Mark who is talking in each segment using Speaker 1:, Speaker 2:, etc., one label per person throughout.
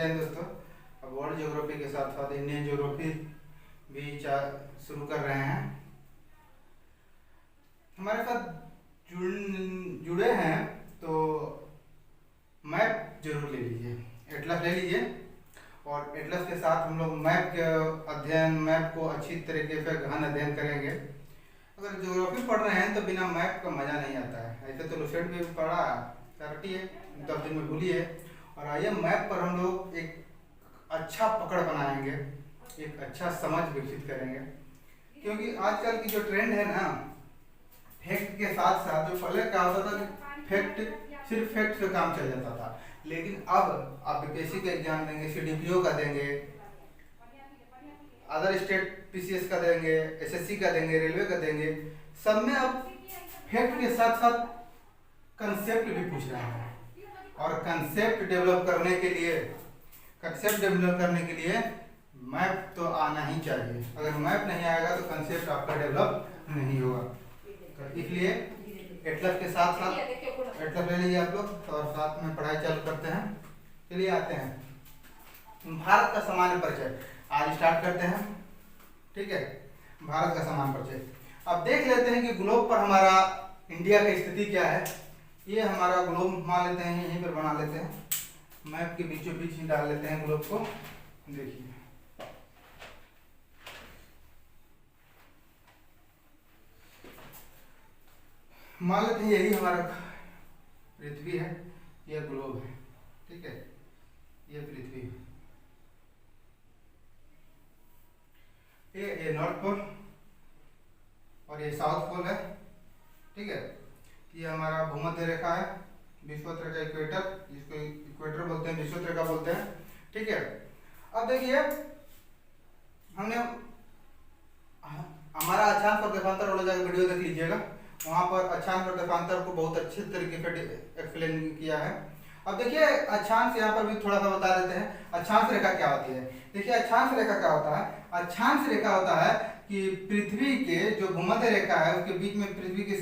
Speaker 1: जय हिंद दोस्तों। अब वर्ल्ड ज्योग्राफी के साथ साथ इंडियन ज्योग्राफी भी शुरू कर रहे हैं। हमारे साथ जुड़े हैं तो मैप जरूर ले लीजिए, एटलस ले लीजिए। और एटलस के साथ हम लोग मैप के अध्ययन, मैप को अच्छी तरीके से गहन अध्ययन करेंगे। अगर ज्योग्राफी पढ़ रहे हैं तो बिना मैप का मज़ा नहीं आता है। ऐसे तो लुसेंट भी पढ़ा करती है, 10 दिन में भूली है। और आइए मैप पर हम लोग एक अच्छा पकड़ बनाएंगे, एक अच्छा समझ विकसित करेंगे। क्योंकि आजकल की जो ट्रेंड है ना, फैक्ट के साथ साथ जो पहले क्या होता था कि फैक्ट सिर्फ फैक्ट से काम चल जाता था, लेकिन अब आप बीपीएससी का एग्जाम देंगे, सीडीपीओ का देंगे, अदर स्टेट पीसीएस का देंगे, एसएससी का देंगे, रेलवे का देंगे, सब में अब फैक्ट के साथ साथ कंसेप्ट भी पूछ रहे हैं। और कंसेप्ट डेवलप करने के लिए मैप तो आना ही चाहिए। अगर मैप नहीं आएगा तो कंसेप्ट आपका डेवलप नहीं होगा। तो इसलिए एटलस के साथ साथ एटलस ले लीजिए आप लोग और साथ में पढ़ाई चालू करते हैं। चलिए आते हैं भारत का सामान्य परिचय, आज स्टार्ट करते हैं। ठीक है, भारत का सामान्य परिचय। अब देख लेते हैं कि ग्लोब पर हमारा इंडिया की स्थिति क्या है। ये हमारा ग्लोब मान लेते हैं, यहीं पर बना लेते हैं, मैप के बीचों बीच ही डाल लेते हैं ग्लोब को। देखिए मान लेते हैं यही हमारा पृथ्वी है, यह ग्लोब है। ठीक है, ये पृथ्वी है, ये नॉर्थ पोल और ये साउथ पोल है। ठीक है, ये हमारा भूमध्य रेखा है, विषुवत रेखा, इक्वेटर, जिसको इक्वेटर बोलते हैं, विषुवत रेखा बोलते हैं। ठीक है, अब देखिए हमने हमारा अक्षांश और देशांतर वाला जगह वीडियो देख लीजिएगा, वहां पर अक्षांश और देशांतर को बहुत अच्छे तरीके से एक्सप्लेन किया है। अब देखिए अक्षांश यहाँ पर भी थोड़ा सा बता देते हैं, अक्षांश रेखा क्या होती है। देखिए अक्षांश रेखा क्या होता है, अक्षांश रेखा होता है कि पृथ्वी के जो भूमध्य रेखा है उसके बीच में पृथ्वी के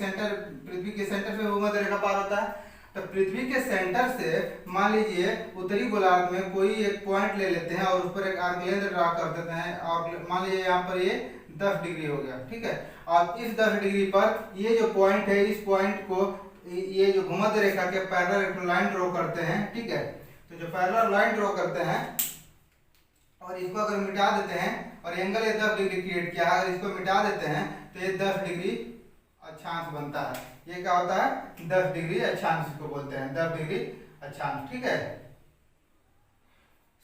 Speaker 1: सेंटर से भूमध्य रेखा पार होता है। तो पृथ्वी के सेंटर से मान लीजिए उत्तरी गोलार्ध में कोई एक पॉइंट ले लेते हैं और उस पर एक आर्कलेंथ ड्रा कर देते हैं, और मान लीजिए यहाँ पर ये 10 डिग्री हो गया। ठीक है, और इस 10 डिग्री पर ये जो पॉइंट है, इस पॉइंट को ये जो भूमध्य रेखा के पैरेलल एक लाइन ड्रॉ करते हैं। ठीक है, तो जो पैरेलल लाइन ड्रॉ करते हैं और इसको अगर मिटा देते हैं, और एंगल ये 10 डिग्री क्रिएट किया, अगर इसको मिटा देते हैं तो ये 10 डिग्री अक्षांश बनता है। ये क्या होता है, 10 डिग्री अक्षांश को बोलते हैं, 10 डिग्री अक्षांश। ठीक है,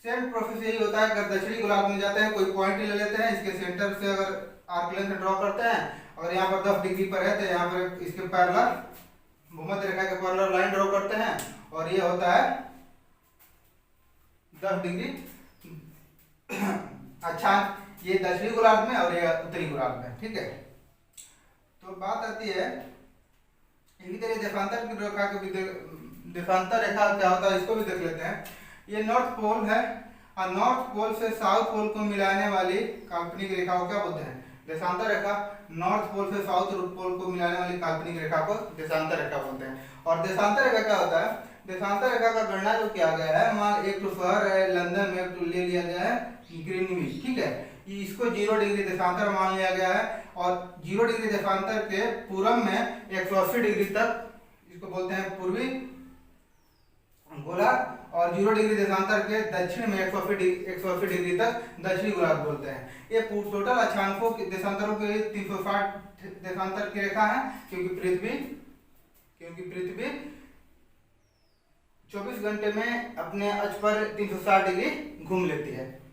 Speaker 1: सेम प्रोसेस यही होता है। अगर दक्षिणी गोलार्ध में जाते हैं, कोई पॉइंट ले लेते हैं, इसके सेंटर से अगर आर्क लेंथ ड्रॉ करते हैं और यहाँ पर 10 डिग्री पर है तो यहाँ पर इसके पैरेलल भूमध्य रेखा के पैरेलल लाइन ड्रॉ करते हैं, और ये होता है 10 डिग्री अक्षांश। ये दक्षिणी गोलार्ध में और ये उत्तरी गोलार्ध में। ठीक है, तो बात आती है इसी तरह देशांतर की रेखा के देशांतर रेखा क्या होता है, इसको भी देख लेते हैं। ये नॉर्थ पोल है, और नॉर्थ पोल से साउथ पोल को मिलाने वाली काल्पनिक रेखा को क्या बोलते हैं, देशांतर रेखा। नॉर्थ पोल से साउथ पोल को मिलाने वाली काल्पनिक रेखा को देशांतर रेखा बोलते हैं। और देशांतर रेखा क्या होता है, देशांतर रेखा का गणना जो किया गया है, मान एक तो शहर है लंदन में, तो ले लिया गया है ग्रीनविच। ठीक है, इसको 0 डिग्री देशांतर मान लिया गया है, और 0 डिग्री देशांतर के पूरब में 180 डिग्री तक इसको बोलते हैं पूर्वी गोलार्ध, और 0 डिग्री देशांतर के दक्षिण में 180 डिग्री तक दक्षिणी गोलार्ध बोलते हैं। ये टोटल अक्षांशों के देशांतरों के 360 देशांतर की रेखा है, क्योंकि पृथ्वी 24 घंटे में अपने अक्ष पर 360 डिग्री घूम लेती है।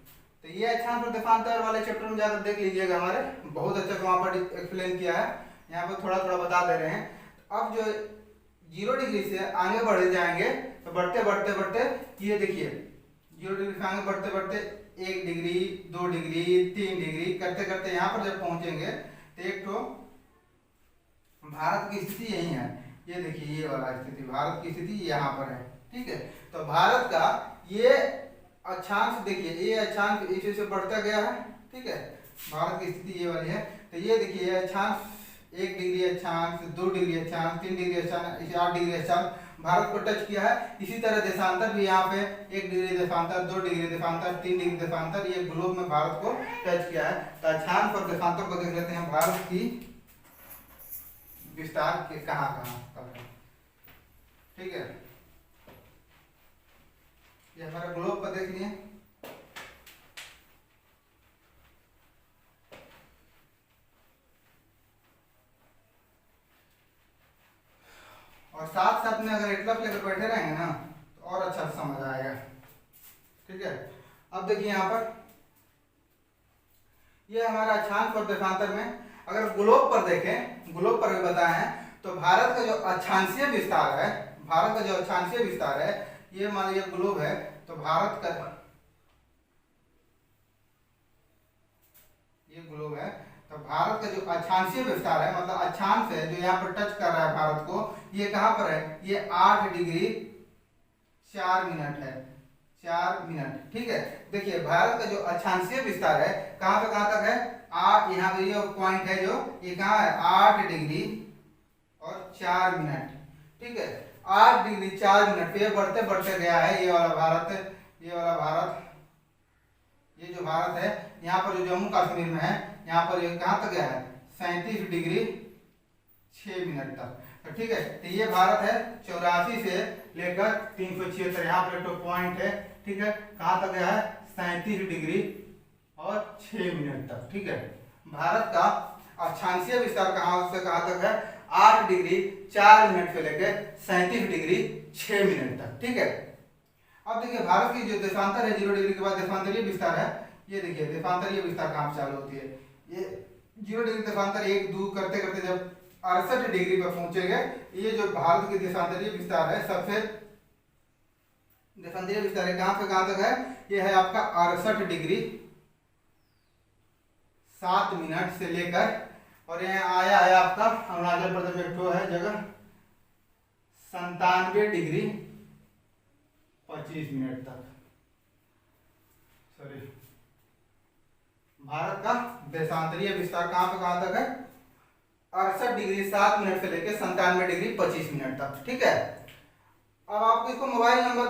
Speaker 1: तो ये अक्षांश और देशांतर वाले चैप्टर में जाकर देख लीजिएगा, हमारे बहुत अच्छा से वहाँ पर एक्सप्लेन किया है। यहाँ पर थोड़ा थोड़ा बता दे रहे हैं। अब जो 0 डिग्री से आगे बढ़े जाएंगे तो बढ़ते ये देखिए 0 डिग्री से आगे बढ़ते 1 डिग्री, 2 डिग्री, 3 डिग्री करते यहाँ पर जब पहुंचेंगे तो एक तो भारत की स्थिति यही है। ये देखिए ये वाला स्थिति, भारत की स्थिति यहाँ पर है। ठीक है, तो भारत का ये अक्षांश देखिए, ये अक्षांश इसी से बढ़ता गया है। ठीक है, भारत की स्थिति ये वाली है। तो ये देखिए अक्षांश 1 डिग्री अक्षांश, 2 डिग्री अक्षांश, 3 डिग्री अक्षांश, 8 डिग्री अक्षांश भारत को टच किया है। इसी तरह देशांतर भी यहाँ पे 1 डिग्री देशांतर, 2 डिग्री देशांतर, 3 डिग्री देशांतर, ये ग्लोब में भारत को टच किया है। तो अक्षांश और देशांतर को देख लेते हैं, भारत की विस्तार के कहाँ तक है। ठीक है, ये हमारा ग्लोब पर देख लिए। और साथ साथ में अगर एटलस लेकर बैठे रहेंगे ना तो और अच्छा समझ आएगा। ठीक है, अब देखिए यहाँ पर ये हमारा अक्षांश और देशांतर में अगर ग्लोब पर देखें, ग्लोब पर भी बताए हैं, तो भारत का जो अक्षांशीय विस्तार है, भारत का जो अक्षांशीय विस्तार है, ये मान लीजिए ग्लोब है, तो भारत का ये ग्लोब है, तो भारत का जो अक्षांशीय विस्तार है, मतलब अक्षांश है जो यहाँ पर टच कर रहा है भारत को, ये कहाँ पर है, ये 8 डिग्री 4 मिनट है, 4 मिनट। ठीक है, देखिए भारत का जो अक्षांशीय विस्तार है कहाँ से कहाँ तक है, 8, यहाँ पे ये पॉइंट है जो ये कहाँ है 8 डिग्री और 4 मिनट। ठीक है, 8 डिग्री 4 मिनट पे बढ़ते बढ़ते गया है ये वाला भारत, ये वाला भारत, ये जो भारत है यहाँ पर जो जम्मू कश्मीर में है, यहाँ पर ये कहाँ तक गया है 37 डिग्री 6 मिनट तक। तो ठीक है, तो ये भारत है 84 से लेकर 376, यहाँ पर एक पॉइंट है। ठीक है, कहाँ तक गया है 37 डिग्री और 6 मिनट तक। ठीक है, भारत का अक्षांशीय विस्तार कहाँ से कहाँ तक है, 8 डिग्री 4 मिनट से लेकर 37 डिग्री 6 मिनट तक। ठीक है, अब देखिए भारत की जो देशांतर है 0 डिग्री के बाद देशांतरीय विस्तार है, ये देखिए देशांतरीय विस्तार कहाँ चालू होती है, ये 0 डिग्री देशांतर 1 2 करते करते जब 68 डिग्री पर पहुंचेंगे, ये जो भारत की देशांतरीय विस्तार है, सबसे देशांतरीय विस्तार है कहाँ से कहाँ तक है, ये है आपका 68 डिग्री 7 मिनट से लेकर, और यहाँ आया है आपका अरुणाचल प्रदेश में तो है जगह 97 डिग्री 25 मिनट तक। सॉरी, भारत का देशांतरीय विस्तार कहाँ पे कहाँ तक है, 68 डिग्री 7 मिनट से लेकर 97 डिग्री 25 मिनट तक। ठीक है, अब आप इसको मोबाइल नंबर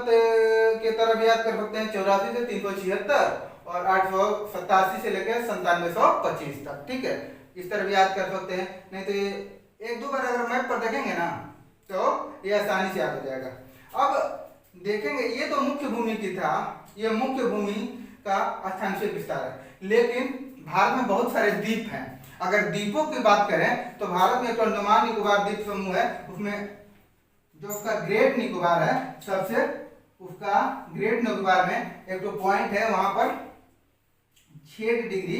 Speaker 1: के तरफ याद कर सकते हैं, 84 से 376 और 887 से लेकर 9725 तक। ठीक है, इस तरह भी याद कर सकते हैं, नहीं तो ये 1-2 बार अगर मैप पर देखेंगे ना तो ये आसानी से याद हो जाएगा। अब देखेंगे ये तो मुख्य भूमि की था, ये मुख्य भूमि का अक्षांशीय विस्तार है, लेकिन भारत में बहुत सारे द्वीप हैं। अगर द्वीपों की बात करें तो भारत में एक अंडमान निकोबार द्वीप समूह है, उसमें जो उसका ग्रेट निकोबार है, सबसे उसका ग्रेट निकोबार में एक तो पॉइंट है, वहां पर 6 डिग्री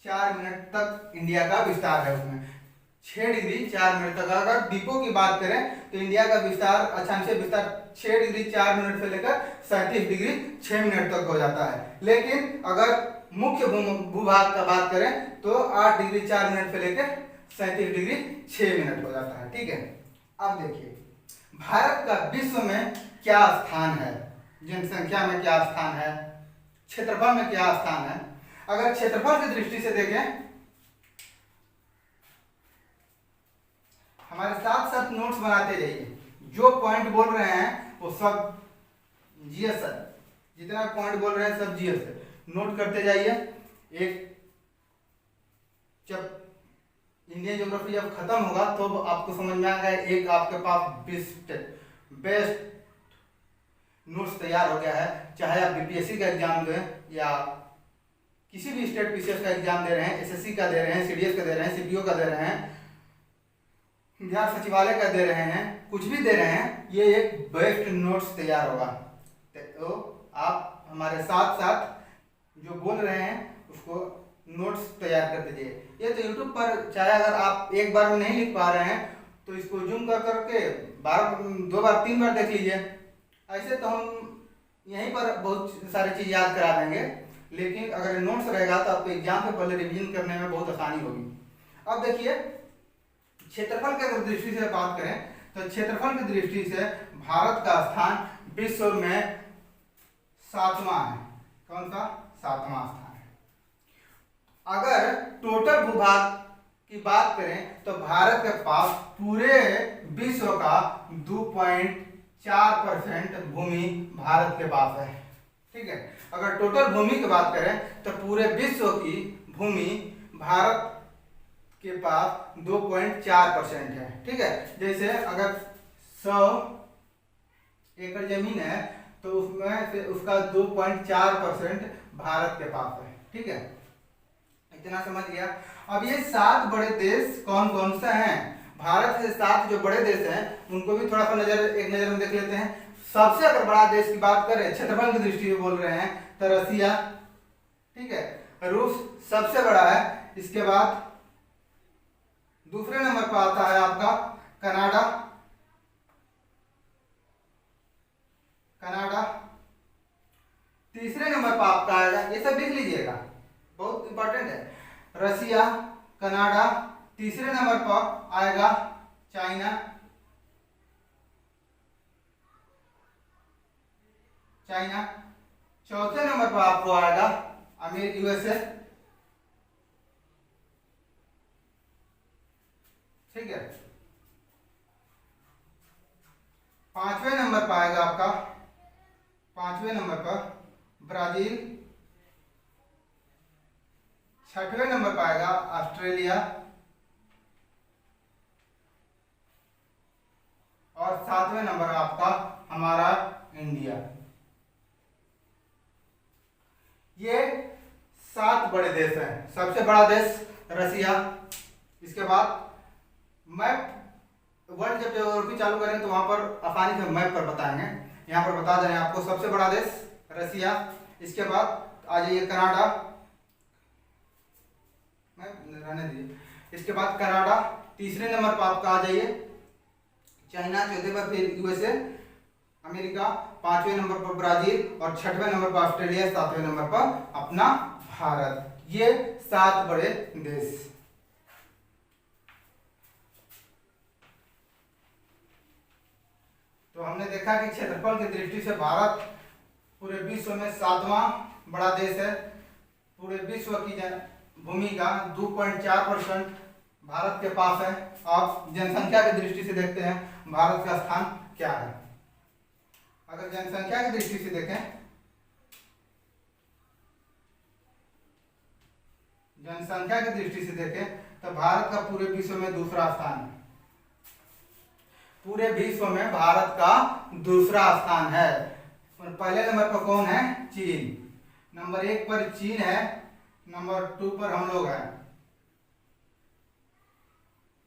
Speaker 1: 4 मिनट तक इंडिया का विस्तार है, उसमें 6 डिग्री 4 मिनट तक। अगर द्वीपों की बात करें तो इंडिया का विस्तार अक्षांशीय विस्तार 6 डिग्री 4 मिनट से लेकर 37 डिग्री 6 मिनट तक हो जाता है, लेकिन अगर मुख्य भूभाग का बात करें तो 8 डिग्री 4 मिनट से लेकर 37 डिग्री 6 मिनट हो जाता है। ठीक है, अब देखिए भारत का विश्व में क्या स्थान है, जनसंख्या में क्या स्थान है, क्षेत्रफल में क्या स्थान है। अगर क्षेत्रफल की दृष्टि से देखें, हमारे साथ साथ नोट्स बनाते जाइए, जो पॉइंट बोल रहे हैं वो सब जीएस है, जितना पॉइंट बोल रहे हैं सब जीएस है, नोट करते जाइए। एक जब इंडियन ज्योग्राफी जब खत्म होगा तो आपको समझ में आएगा, एक आपके पास बेस्ट नोट्स तैयार हो गया है। चाहे आप बीपीएससी का एग्जाम दें या किसी भी स्टेट पीसीएस का एग्जाम दे रहे हैं, एसएससी का दे रहे हैं, सीडीएस का दे रहे हैं, सीपीओ का दे रहे हैं, बिहार सचिवालय का दे रहे हैं, कुछ भी दे रहे हैं, ये एक बेस्ट नोट्स तैयार होगा। तो आप हमारे साथ साथ जो बोल रहे हैं उसको नोट्स तैयार कर दीजिए। ये तो यूट्यूब पर चाहे अगर आप एक बार में नहीं लिख पा रहे हैं तो इसको जूम कर करके 2 बार 3 बार देख लीजिए। ऐसे तो हम यहीं पर बहुत सारी चीज़ याद करा देंगे, लेकिन अगर नोट्स रहेगा तो आपको एग्जाम से पहले रिवीजन करने में बहुत आसानी होगी। अब देखिए क्षेत्रफल की अगर दृष्टि से बात करें तो क्षेत्रफल की दृष्टि से भारत का स्थान विश्व में 7वां है। कौन सा? 7वां स्थान है। अगर टोटल भूभाग की बात करें तो भारत के पास पूरे विश्व का 2.4% भूमि भारत के पास है। ठीक है, अगर टोटल भूमि की बात करें तो पूरे विश्व की भूमि भारत के पास 2.4% है। ठीक है, जैसे अगर 100 एकड़ जमीन है तो उसमें से उसका 2.4% भारत के पास है। ठीक है, इतना समझ गया। अब ये 7 बड़े देश कौन कौन से हैं? भारत से 7 जो बड़े देश हैं उनको भी थोड़ा सा एक नजर में देख लेते हैं। सबसे अगर बड़ा देश की बात करें, क्षेत्रफल की दृष्टि से बोल रहे हैं तो रसिया। ठीक है, रूस सबसे बड़ा है। इसके बाद दूसरे नंबर पर आता है आपका कनाडा। तीसरे नंबर पर आपका आएगा, ये सब देख लीजिएगा, बहुत इंपॉर्टेंट है, रसिया, कनाडा। तीसरे नंबर पर आएगा चाइना। चौथे नंबर पर आपको आएगा यूएसए। ठीक है, पांचवें नंबर पर आएगा आपका, पांचवें नंबर पर ब्राजील। छठवें नंबर पर आएगा ऑस्ट्रेलिया और सातवें नंबर आपका हमारा इंडिया। ये 7 बड़े देश हैं। सबसे बड़ा देश रसिया। इसके बाद मैप वर्ल्ड जब ज्योग्राफी चालू करें तो वहां पर आसानी से मैप पर बताएंगे। यहाँ पर बता दें आपको, सबसे बड़ा देश रसिया। इसके बाद आ जाइए कनाडा, रहने दीजिए। इसके बाद कनाडा। तीसरे नंबर पर आपका आ जाइए चाइना। चौथे पर फिर यूएसए, अमेरिका। पांचवें नंबर पर ब्राजील और छठवें नंबर पर ऑस्ट्रेलिया। सातवें नंबर पर अपना भारत। ये 7 बड़े देश। तो हमने देखा कि क्षेत्रफल की दृष्टि से भारत पूरे विश्व में 7वां बड़ा देश है। पूरे विश्व की भूमि का 2.4% भारत के पास है। अब जनसंख्या की दृष्टि से देखते हैं भारत का स्थान क्या है। अगर जनसंख्या की दृष्टि से देखें, जनसंख्या की दृष्टि से देखें तो भारत का पूरे विश्व में दूसरा स्थान है। पूरे विश्व में भारत का दूसरा स्थान है। पहले नंबर पर कौन है? चीन। नंबर 1 पर चीन है, नंबर 2 पर हम लोग हैं,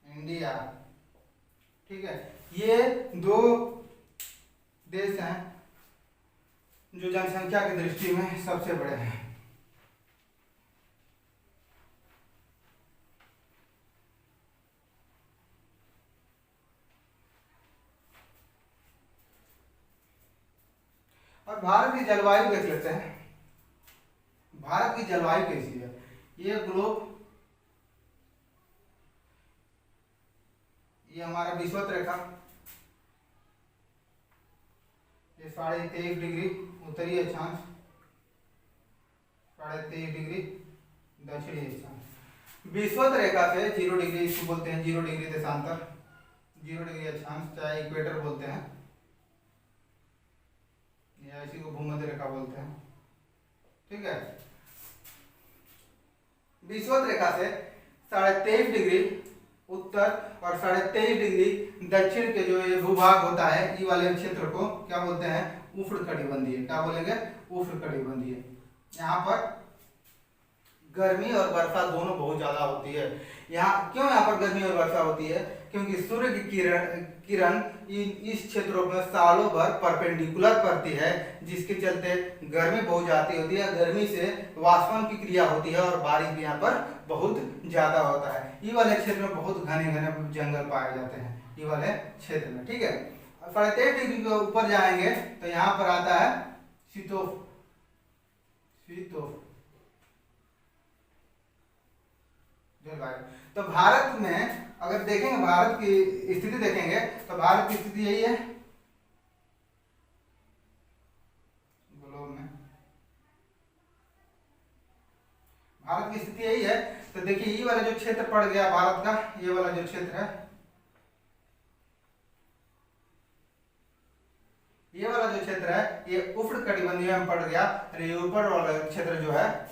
Speaker 1: इंडिया। ठीक है, ये 2 देश हैं जो जनसंख्या की दृष्टि में सबसे बड़े हैं। और भारत की जलवायु देख लेते हैं। भारत की जलवायु कैसी है? ये ग्लोब, ये हमारा विषुवत रेखा, ये 23.5 डिग्री उत्तरी अक्षांश, 23.5 डिग्री दक्षिणी अक्षांश। विषुवत रेखा से 0 डिग्री इसको बोलते हैं 0 डिग्री देशांतर, 0 डिग्री अक्षांश, चाहे इक्वेटर बोलते हैं या इसी को भूमध्य रेखा बोलते हैं। ठीक है, विषुवत रेखा से 23.5 डिग्री उत्तर और 23.5 डिग्री दक्षिण के जो ये भूभाग होता है, ये वाले क्षेत्र को क्या बोलते हैं? उष्णकटिबंधीय। क्या बोलेंगे? उष्णकटिबंधीय। यहाँ पर गर्मी और वर्षा दोनों बहुत ज्यादा होती है। यहाँ पर गर्मी और वर्षा होती है क्योंकि सूर्य की किरण इस क्षेत्रों में सालों भर परपेंडिकुलर पड़ती है, जिसके चलते गर्मी बहुत ज्यादा होती है। गर्मी से वाष्पन की क्रिया होती है और बारिश भी यहाँ पर बहुत ज्यादा होता है। ये वाले क्षेत्र में बहुत घने घने जंगल पाए जाते हैं, ये वाले क्षेत्र में। ठीक है, 23.5 डिग्री के ऊपर जाएंगे तो यहाँ पर आता है शीतोष्ण जलवायु। तो भारत में अगर देखेंगे, भारत की स्थिति देखेंगे तो भारत की स्थिति यही है ग्लोब में। भारत की स्थिति यही है। तो देखिए ये वाला जो क्षेत्र पड़ गया भारत का, ये वाला जो क्षेत्र है, ये वाला जो क्षेत्र है ये उष्ण कटिबंधीय में पड़ गया। ये ऊपर वाला क्षेत्र जो है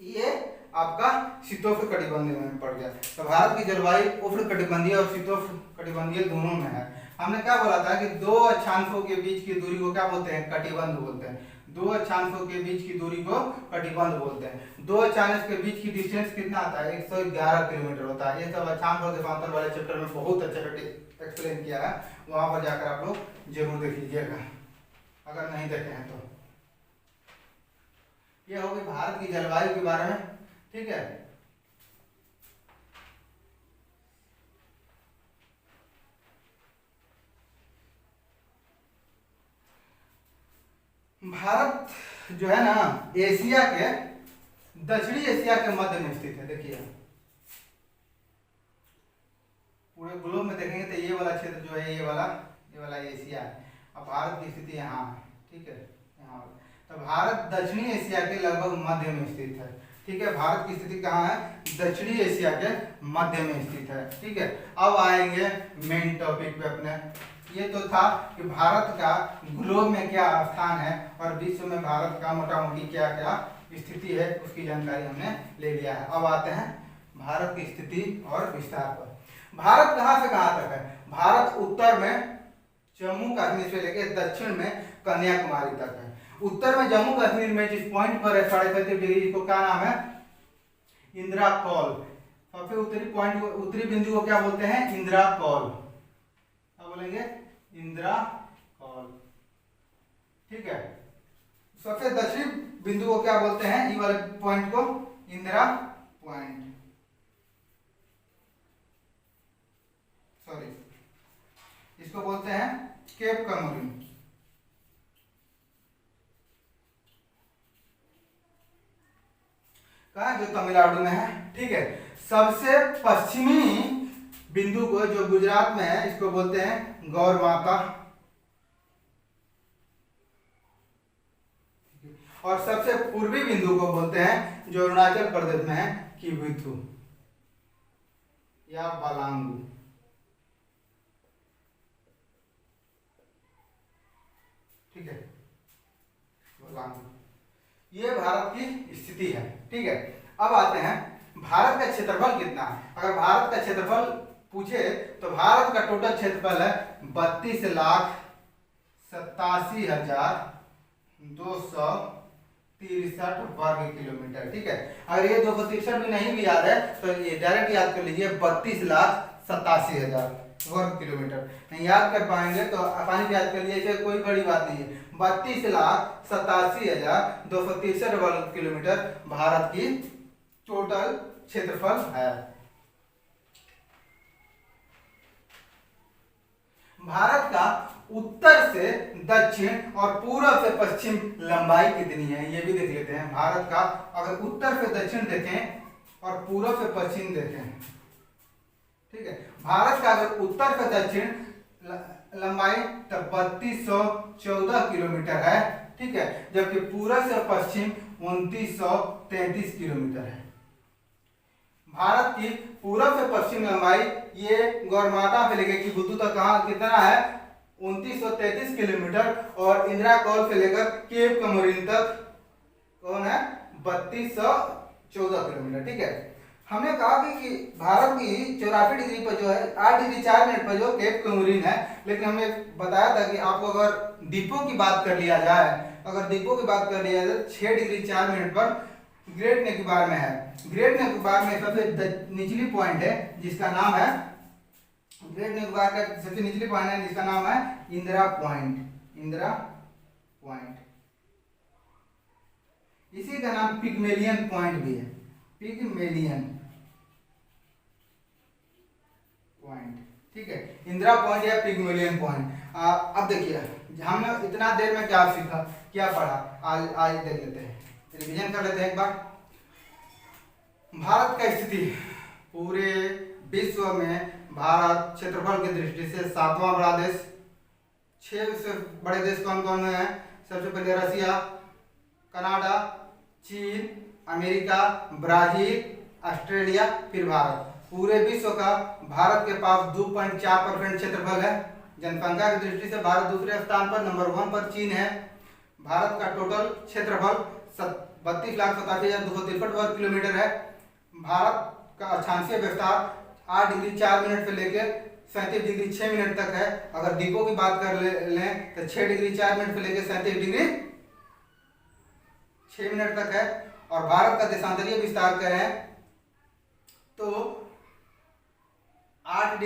Speaker 1: ये आपका शीतोष्ण कटिबंधीय में पड़ गया। तो भारत की जलवायु उष्ण कटिबंधीय और शीतोष्ण कटिबंधीय दोनों में है। हमने क्या बोला था कि दो अक्षांशों के बीच की दूरी को क्या बोलते हैं? कटिबंध बोलते हैं। दो अक्षांशों के बीच की दूरी को कटिबंध बोलते हैं। दो अक्षांश के बीच की डिस्टेंस कितना आता है? 111 किलोमीटर होता है। ये सब अक्षांश और देशांतर वाले चैप्टर में बहुत अच्छा एक्सप्लेन किया है, वहां पर जाकर आप लोग जरूर देख लीजिएगा अगर नहीं देखे हैं तो। ये होगी भारत की जलवायु के बारे में, ठीक है। भारत जो है ना एशिया के, दक्षिणी एशिया के मध्य में स्थित है। देखिए पूरे ग्लोब में देखेंगे तो ये वाला क्षेत्र जो है ये वाला एशिया है। अब भारत की स्थिति यहाँ है, ठीक है, यहाँ। तो भारत दक्षिणी एशिया के लगभग मध्य में स्थित है, ठीक है। भारत की स्थिति कहाँ है? दक्षिणी एशिया के मध्य में स्थित है, ठीक है। अब आएंगे मेन टॉपिक पे अपने। ये तो था कि भारत का ग्लोब में क्या स्थान है और विश्व में भारत का मोटा मोटी क्या क्या स्थिति है उसकी जानकारी हमने ले लिया है। अब आते हैं भारत की स्थिति और विस्तार पर। भारत कहाँ से कहाँ तक है? भारत उत्तर में जम्मू कश्मीर से लेकर दक्षिण में कन्याकुमारी तक है। उत्तर में जम्मू कश्मीर में जिस पॉइंट पर है 35 डिग्री, को क्या नाम है? इंदिरा कॉल। सबसे उत्तरी पॉइंट, उत्तरी बिंदु को क्या बोलते हैं? इंदिरा कॉल। क्या बोलेंगे? इंदिरा कॉल, ठीक है। सबसे दक्षिणी बिंदु को क्या बोलते हैं? ये वाले पॉइंट को इंदिरा पॉइंट, सॉरी, इसको बोलते हैं केप कमोरिन। कहा जो तमिलनाडु में है, ठीक है। सबसे पश्चिमी बिंदु को जो गुजरात में है इसको बोलते हैं गौरमाता, और सबसे पूर्वी बिंदु को बोलते हैं जो अरुणाचल प्रदेश में है किबुथु या बालांगू, ठीक है, बालांगू। ये भारत की स्थिति है, ठीक है। अब आते हैं भारत का क्षेत्रफल कितना है। अगर भारत का क्षेत्रफल पूछे तो भारत का टोटल क्षेत्रफल है 32,87,263 वर्ग किलोमीटर, ठीक है। अगर ये 263 भी नहीं भी याद है तो ये डायरेक्ट याद कर लीजिए 32,87,000 वर्ग किलोमीटर। नहीं याद कर पाएंगे तो आसानी से याद कर लीजिए, इसे कोई बड़ी बात नहीं है। 32,87,263 वर्ग किलोमीटर भारत की टोटल क्षेत्रफल है। भारत का उत्तर से दक्षिण और पूर्व से पश्चिम लंबाई कितनी है ये भी देख लेते हैं। भारत का अगर उत्तर से दक्षिण देखें और पूर्व से पश्चिम देखें, ठीक है। भारत का अगर उत्तर से दक्षिण लंबाई तो 3214 किलोमीटर है, ठीक है, जबकि पूर्व से पश्चिम 2933 किलोमीटर है। भारत की पूर्व से पश्चिम लंबाई ये गौरमाता से लेकर किबुथु तक कहाँ कितना है? 2933 किलोमीटर, और इंदिरा कॉल से लेकर केप कमोरिन तक कौन है? 3214 किलोमीटर, ठीक है। हमने कहा कि भारत की 84 डिग्री पर जो है 8 डिग्री 4 मिनट पर जो केप कमोरिन है, लेकिन हमने बताया था कि आपको अगर द्वीपों की बात कर लिया जाए, अगर द्वीपों की बात कर लिया जाए 6 डिग्री 4 मिनट पर ग्रेट निकोबार में है। ग्रेट निकोबार में सबसे निचली पॉइंट है जिसका नाम है, ग्रेट निकोबार का सबसे निचली पॉइंट है जिसका नाम है इंदिरा पॉइंट। इंदिरा पॉइंट, इसी का नाम पिग्मेलियन पॉइंट भी है। पिग्मेलियन पॉइंट, ठीक है, इंदिरा पॉइंट या पिग्मेलियन पॉइंट। अब देखिए हमने इतना देर में क्या सीखा, क्या पढ़ा, आज देख लेते हैं, रिवीजन कर लेते हैं एक बार। भारत का स्थिति पूरे विश्व में भारत क्षेत्रफल की दृष्टि से 7वां बड़ा देश। 6 से बड़े देश कौन कौन हैं? सबसे पहले रसिया, कनाडा, चीन, अमेरिका, ब्राजील, ऑस्ट्रेलिया, फिर भारत। पूरे विश्व का भारत के पास 2.4% क्षेत्रफल है। जनसंख्या की दृष्टि से भारत दूसरे स्थान पर, नंबर 1 पर चीन है। भारत का टोटल क्षेत्रफल 32,87,263 वर्ग किलोमीटर है। भारत का अक्षांशीय विस्तार 8 डिग्री 4 मिनट से लेकर 37 डिग्री 6 मिनट तक है। अगर द्वीपों की बात कर लें तो 6 डिग्री 4 मिनट से लेकर 37 डिग्री 6 मिनट तक है। और भारत का देशांतरीय विस्तार करें तो 68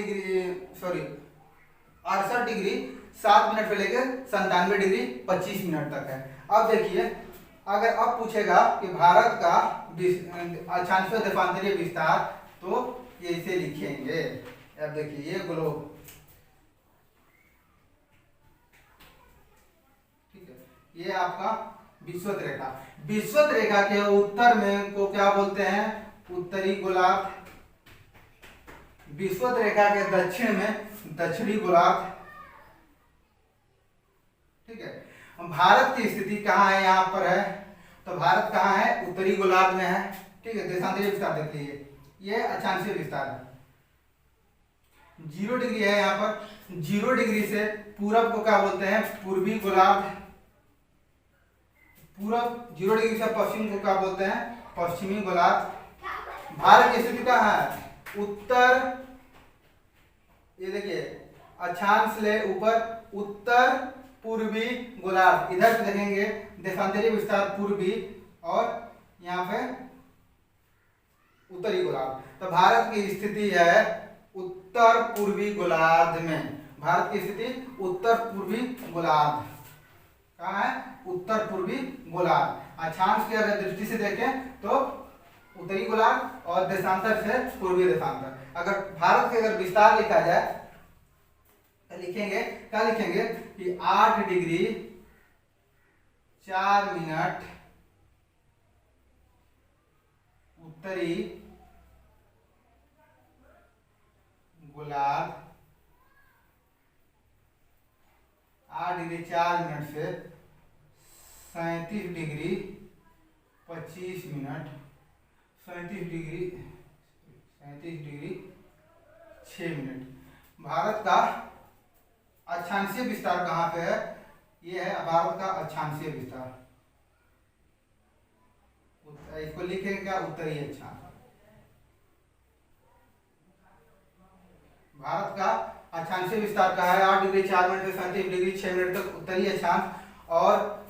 Speaker 1: डिग्री 7 मिनट से लेकर 97 डिग्री 25 मिनट तक है। अब देखिए, अगर अब पूछेगा कि भारत का अक्षांशीय देशांतरीय विस्तार, तो ये इसे लिखेंगे। अब देखिए, ये ग्लोब, ठीक है, ये आपका विषुवत रेखा। विषुवत रेखा के उत्तर में को क्या बोलते हैं? उत्तरी गोलार्ध। विषुवत रेखा के दक्षिण में दक्षिणी गोलार्ध, ठीक है। भारत की स्थिति कहाँ है? यहाँ पर है। तो भारत कहाँ है? उत्तरी गोलार्ध में है, ठीक है। देशांतरीय विस्तार देख लीजिए, ये अक्षांशीय विस्तार है। 0 डिग्री है यहाँ पर। 0 डिग्री से पूरब को क्या बोलते हैं? पूर्वी गोलार्ध। पूरब 0 डिग्री से पश्चिम को क्या बोलते हैं? पश्चिमी गोलार्ध। भारत की स्थिति कहाँ है? उत्तर, ये देखिए अक्षांश ले ऊपर, उत्तर पूर्वी गोलार्ध। इधर से देखेंगे देशांतरीय विस्तार पूर्वी, और यहाँ पे उत्तरी गोलार्ध। तो भारत की स्थिति है उत्तर पूर्वी गोलार्ध में। भारत की स्थिति उत्तर पूर्वी गोलार्ध। कहाँ है? उत्तर पूर्वी गोलार्ध। अक्षांश की अगर दृष्टि से देखें तो उत्तरी गोलार्ध, और देशांतर से पूर्वी देशांतर। अगर भारत के अगर विस्तार लिखा जाए तो लिखेंगे, क्या लिखेंगे कि 8 डिग्री 4 मिनट उत्तरी गोलार्ध, 8 डिग्री 4 मिनट से 37 degree 25 minute, 37 degree 6 minute. Bharat का अक्षांशीय विस्तार कहाँ पे है? ये है भारत का अक्षांशीय विस्तार। इसको लिखेंगे क्या? उत्तरी अक्षांश। भारत का अक्षांशीय विस्तार का है 8 डिग्री 4 मिनट से 37 डिग्री 6 मिनट तक उत्तरी अक्षांश, और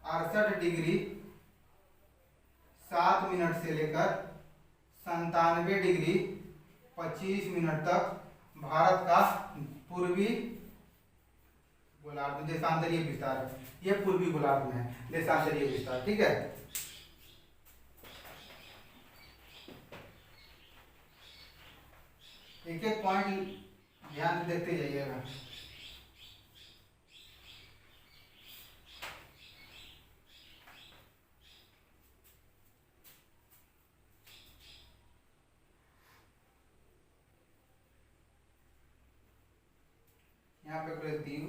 Speaker 1: 68 डिग्री 7 मिनट से लेकर 97 डिग्री 25 मिनट तक भारत का पूर्वी गोलार्ध, देशांतरीय विस्तार है। ये पूर्वी गोलार्ध में है देशांतरीय विस्तार, ठीक है। एक एक पॉइंट ध्यान से देखते जाइएगा। यहाँ पे पूरे दीव,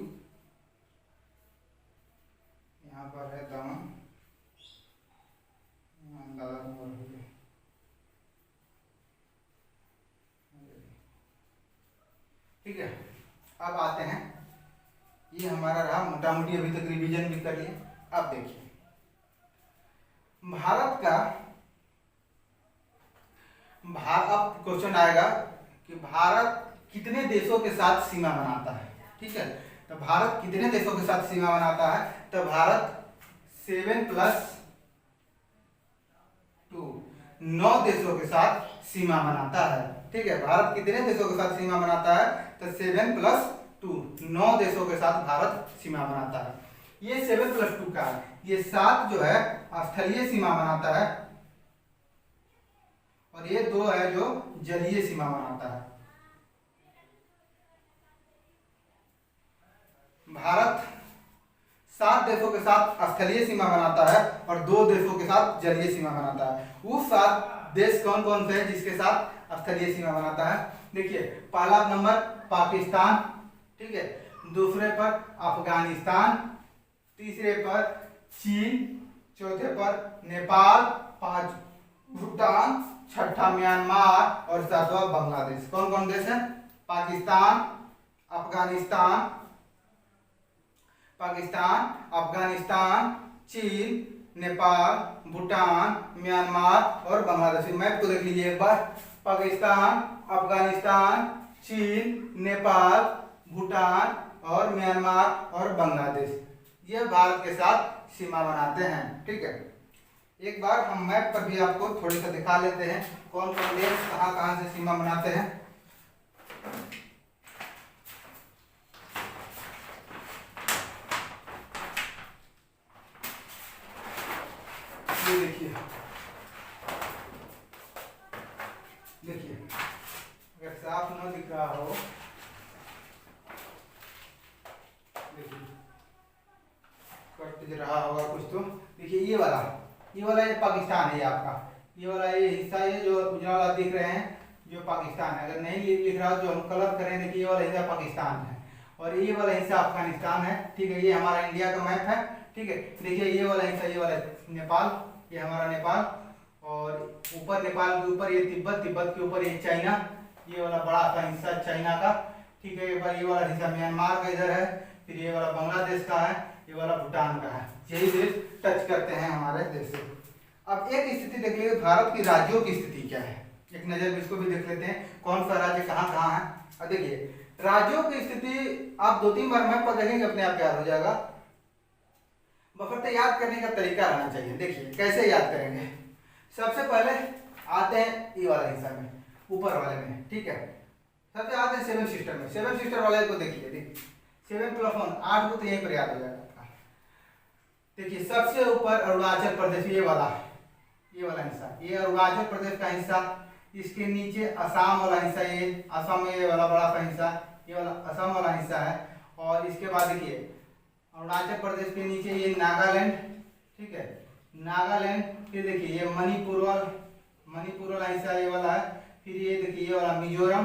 Speaker 1: यहाँ पर है दमन, ठीक है। अब आते हैं, ये हमारा रहा मोटा मोटी, अभी तक रिवीजन भी कर लिए। अब देखिए भारत का, अब क्वेश्चन आएगा कि भारत कितने देशों के साथ सीमा बनाता है, ठीक है। तो भारत कितने देशों के साथ सीमा बनाता है? तो भारत 7+2 9 देशों के साथ सीमा बनाता है, ठीक है। भारत कितने देशों के साथ सीमा बनाता है? तो 7+2 9 देशों के साथ भारत सीमा बनाता है। ये 7+2 का है, ये 7 जो है स्थलीय सीमा बनाता है, और ये 2 है जो जलीय सीमा बनाता है। भारत 7 देशों के साथ स्थलीय सीमा बनाता है और 2 देशों के साथ जलीय सीमा बनाता है। वो 7 देश कौन कौन से हैं जिसके साथ स्थलीय सीमा बनाता है? देखिए, पहला नंबर पाकिस्तान, ठीक है। दूसरे पर अफगानिस्तान, तीसरे पर चीन, चौथे पर नेपाल, भूटान, छठा म्यांमार और सातवां बांग्लादेश। कौन कौन देश है? पाकिस्तान, अफगानिस्तान, चीन, नेपाल, भूटान, म्यांमार और बांग्लादेश। मैप को देख लीजिए एक बार। पाकिस्तान, अफगानिस्तान, चीन, नेपाल, भूटान और म्यांमार और बांग्लादेश, ये भारत के साथ सीमा बनाते हैं। ठीक है, एक बार हम मैप पर भी आपको थोड़ी सा दिखा लेते हैं कौन कौन देश कहाँ कहाँ से सीमा बनाते हैं। ये देखिए, अगर साफ न दिख रहा हो, देखिए कट रहा होगा कुछ तो। देखिए ये वाला ये पाकिस्तान है। ये आपका ये वाला ये हिस्सा है जो उजला वाला दिख रहे हैं, जो पाकिस्तान है। अगर नहीं लिख रहा हो जो हम कलर करें, देखिए ये वाला हिस्सा पाकिस्तान है और ये वाला हिस्सा अफगानिस्तान है। ठीक है, ये हमारा इंडिया का मैप है। ठीक है, देखिए ये वाला हिस्सा, ये वाला नेपाल, ये हमारा नेपाल और ऊपर नेपाल के ऊपर ये तिब्बत के ऊपर ये चाइना, ये वाला बड़ा सा हिस्सा चाइना का। ठीक है, ये वाला हिस्सा म्यांमार का इधर है, फिर ये वाला बांग्लादेश का है, ये वाला भूटान का है। यही देश टच करते हैं हमारे देश से। अब एक स्थिति देख लीजिए, भारत की राज्यों की स्थिति क्या है, एक नजर इसको भी देख लेते हैं कौन सा राज्य कहाँ कहाँ है। अब देखिए राज्यों की स्थिति आप 2-3 बार मैप पर देखेंगे, अपने आप याद हो जाएगा। बफरते याद करने का तरीका रहना चाहिए। देखिए कैसे याद करेंगे। सबसे पहले आते हैं ये वाला हिस्सा में, ऊपर वाले में। ठीक है, सबसे आते हैं 7 सिस्टर में। 7 सिस्टर वाले को देखिए, 7 + 1 8 को तो यहीं पर याद हो जाएगा। देखिए सबसे ऊपर अरुणाचल प्रदेश, ये वाला हिस्सा, ये अरुणाचल प्रदेश का हिस्सा। इसके नीचे असम वाला हिस्सा, ये असम में ये वाला बड़ा सा हिस्सा, ये वाला असम वाला हिस्सा है। और इसके बाद देखिए अरुणाचल प्रदेश के नीचे ये नागालैंड। ठीक है, नागालैंड। फिर देखिए ये मणिपुर वाला हिस्सा ये वाला है। फिर ये देखिए ये वाला मिजोरम।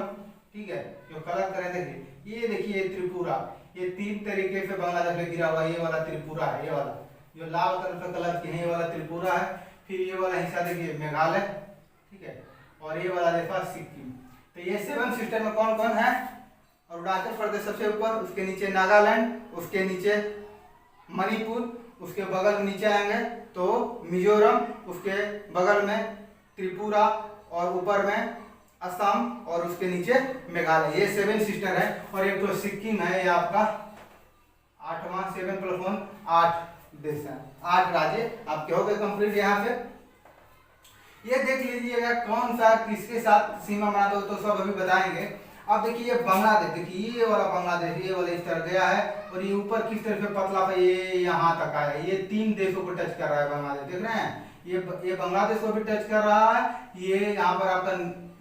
Speaker 1: ठीक है, जो कलर करें देखिए, ये देखिए त्रिपुरा। ये 3 तरीके से बांग्लादेश में गिरा हुआ, ये वाला त्रिपुरा है, ये वाला जो लाल कलर का कलर के हैं, ये वाला त्रिपुरा है। फिर ये वाला हिस्सा देखिए मेघालय। ठीक है, और ये वाला देखा सिक्किम। तो ये 7 सिस्टर में कौन कौन है? अरुणाचल प्रदेश सबसे ऊपर, उसके नीचे नागालैंड, उसके नीचे मणिपुर, उसके बगल में नीचे आएंगे तो मिजोरम, उसके बगल में त्रिपुरा और ऊपर में असम और उसके नीचे मेघालय। ये 7 सिस्टर है। और एक तो सिक्किम है, ये आपका 8वां, 7 + 1 8 देश है, 8 राज्य आपके हो गए कंप्लीट। यहाँ से ये देख लीजिएगा कौन सा किसके साथ सीमा बना दो, तो सब अभी बताएंगे। अब देखिए ये बांग्लादेश, देखिए ये वाला बांग्लादेश, ये वाला इस तरह गया है और ये ऊपर किस तरह से पतला सा ये यहाँ तक आया। ये 3 देशों को टच कर रहा है बांग्लादेश, देख रहे हैं। ये बांग्लादेश को भी टच कर रहा है, ये यहाँ पर आपका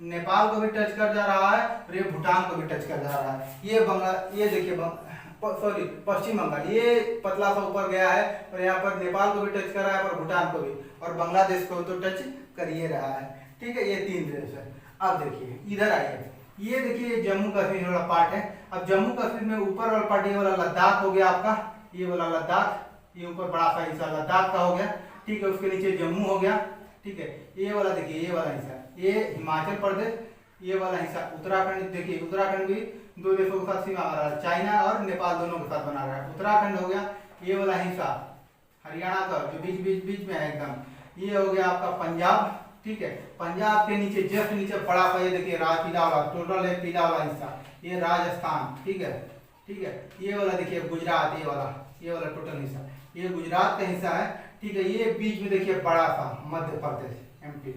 Speaker 1: नेपाल को भी टच कर जा रहा है और ये भूटान को भी टच कर जा रहा है। ये देखिए पश्चिम बंगाल, ये पतला सा ऊपर गया है और यहाँ पर नेपाल को भी टच कर रहा है और भूटान को भी, और बांग्लादेश को तो टच कर ही रहा है। ठीक है, ये 3 देश है। अब देखिए इधर आइए, ये देखिए जम्मू कश्मीर वाला पार्ट है। अब जम्मू कश्मीर में ऊपर वाला पार्ट ये वाला लद्दाख हो गया आपका, ये वाला लद्दाख, ये ऊपर बड़ा सा हिस्सा लद्दाख का हो गया। ठीक है, उसके नीचे जम्मू हो गया। ठीक है, ये वाला देखिए, ये वाला हिस्सा ये हिमाचल प्रदेश, ये वाला हिस्सा उत्तराखंड। देखिए उत्तराखंड भी 2 देशों के साथ सीमा बना रहा है, चाइना और नेपाल दोनों के साथ बना रहा है। उत्तराखंड हो गया। ये वाला हिस्सा हरियाणा का जो बीच में है एकदम, ये हो गया आपका पंजाब। ठीक है, पंजाब के नीचे जस्ट नीचे बड़ा सा ये देखिए पीला वाला, टोटल है पीला वाला हिस्सा, ये राजस्थान। ठीक है, ये वाला देखिए गुजरात, ये वाला टोटल हिस्सा ये गुजरात का हिस्सा है। ठीक है, ये बीच में देखिए बड़ा सा मध्य प्रदेश, MP,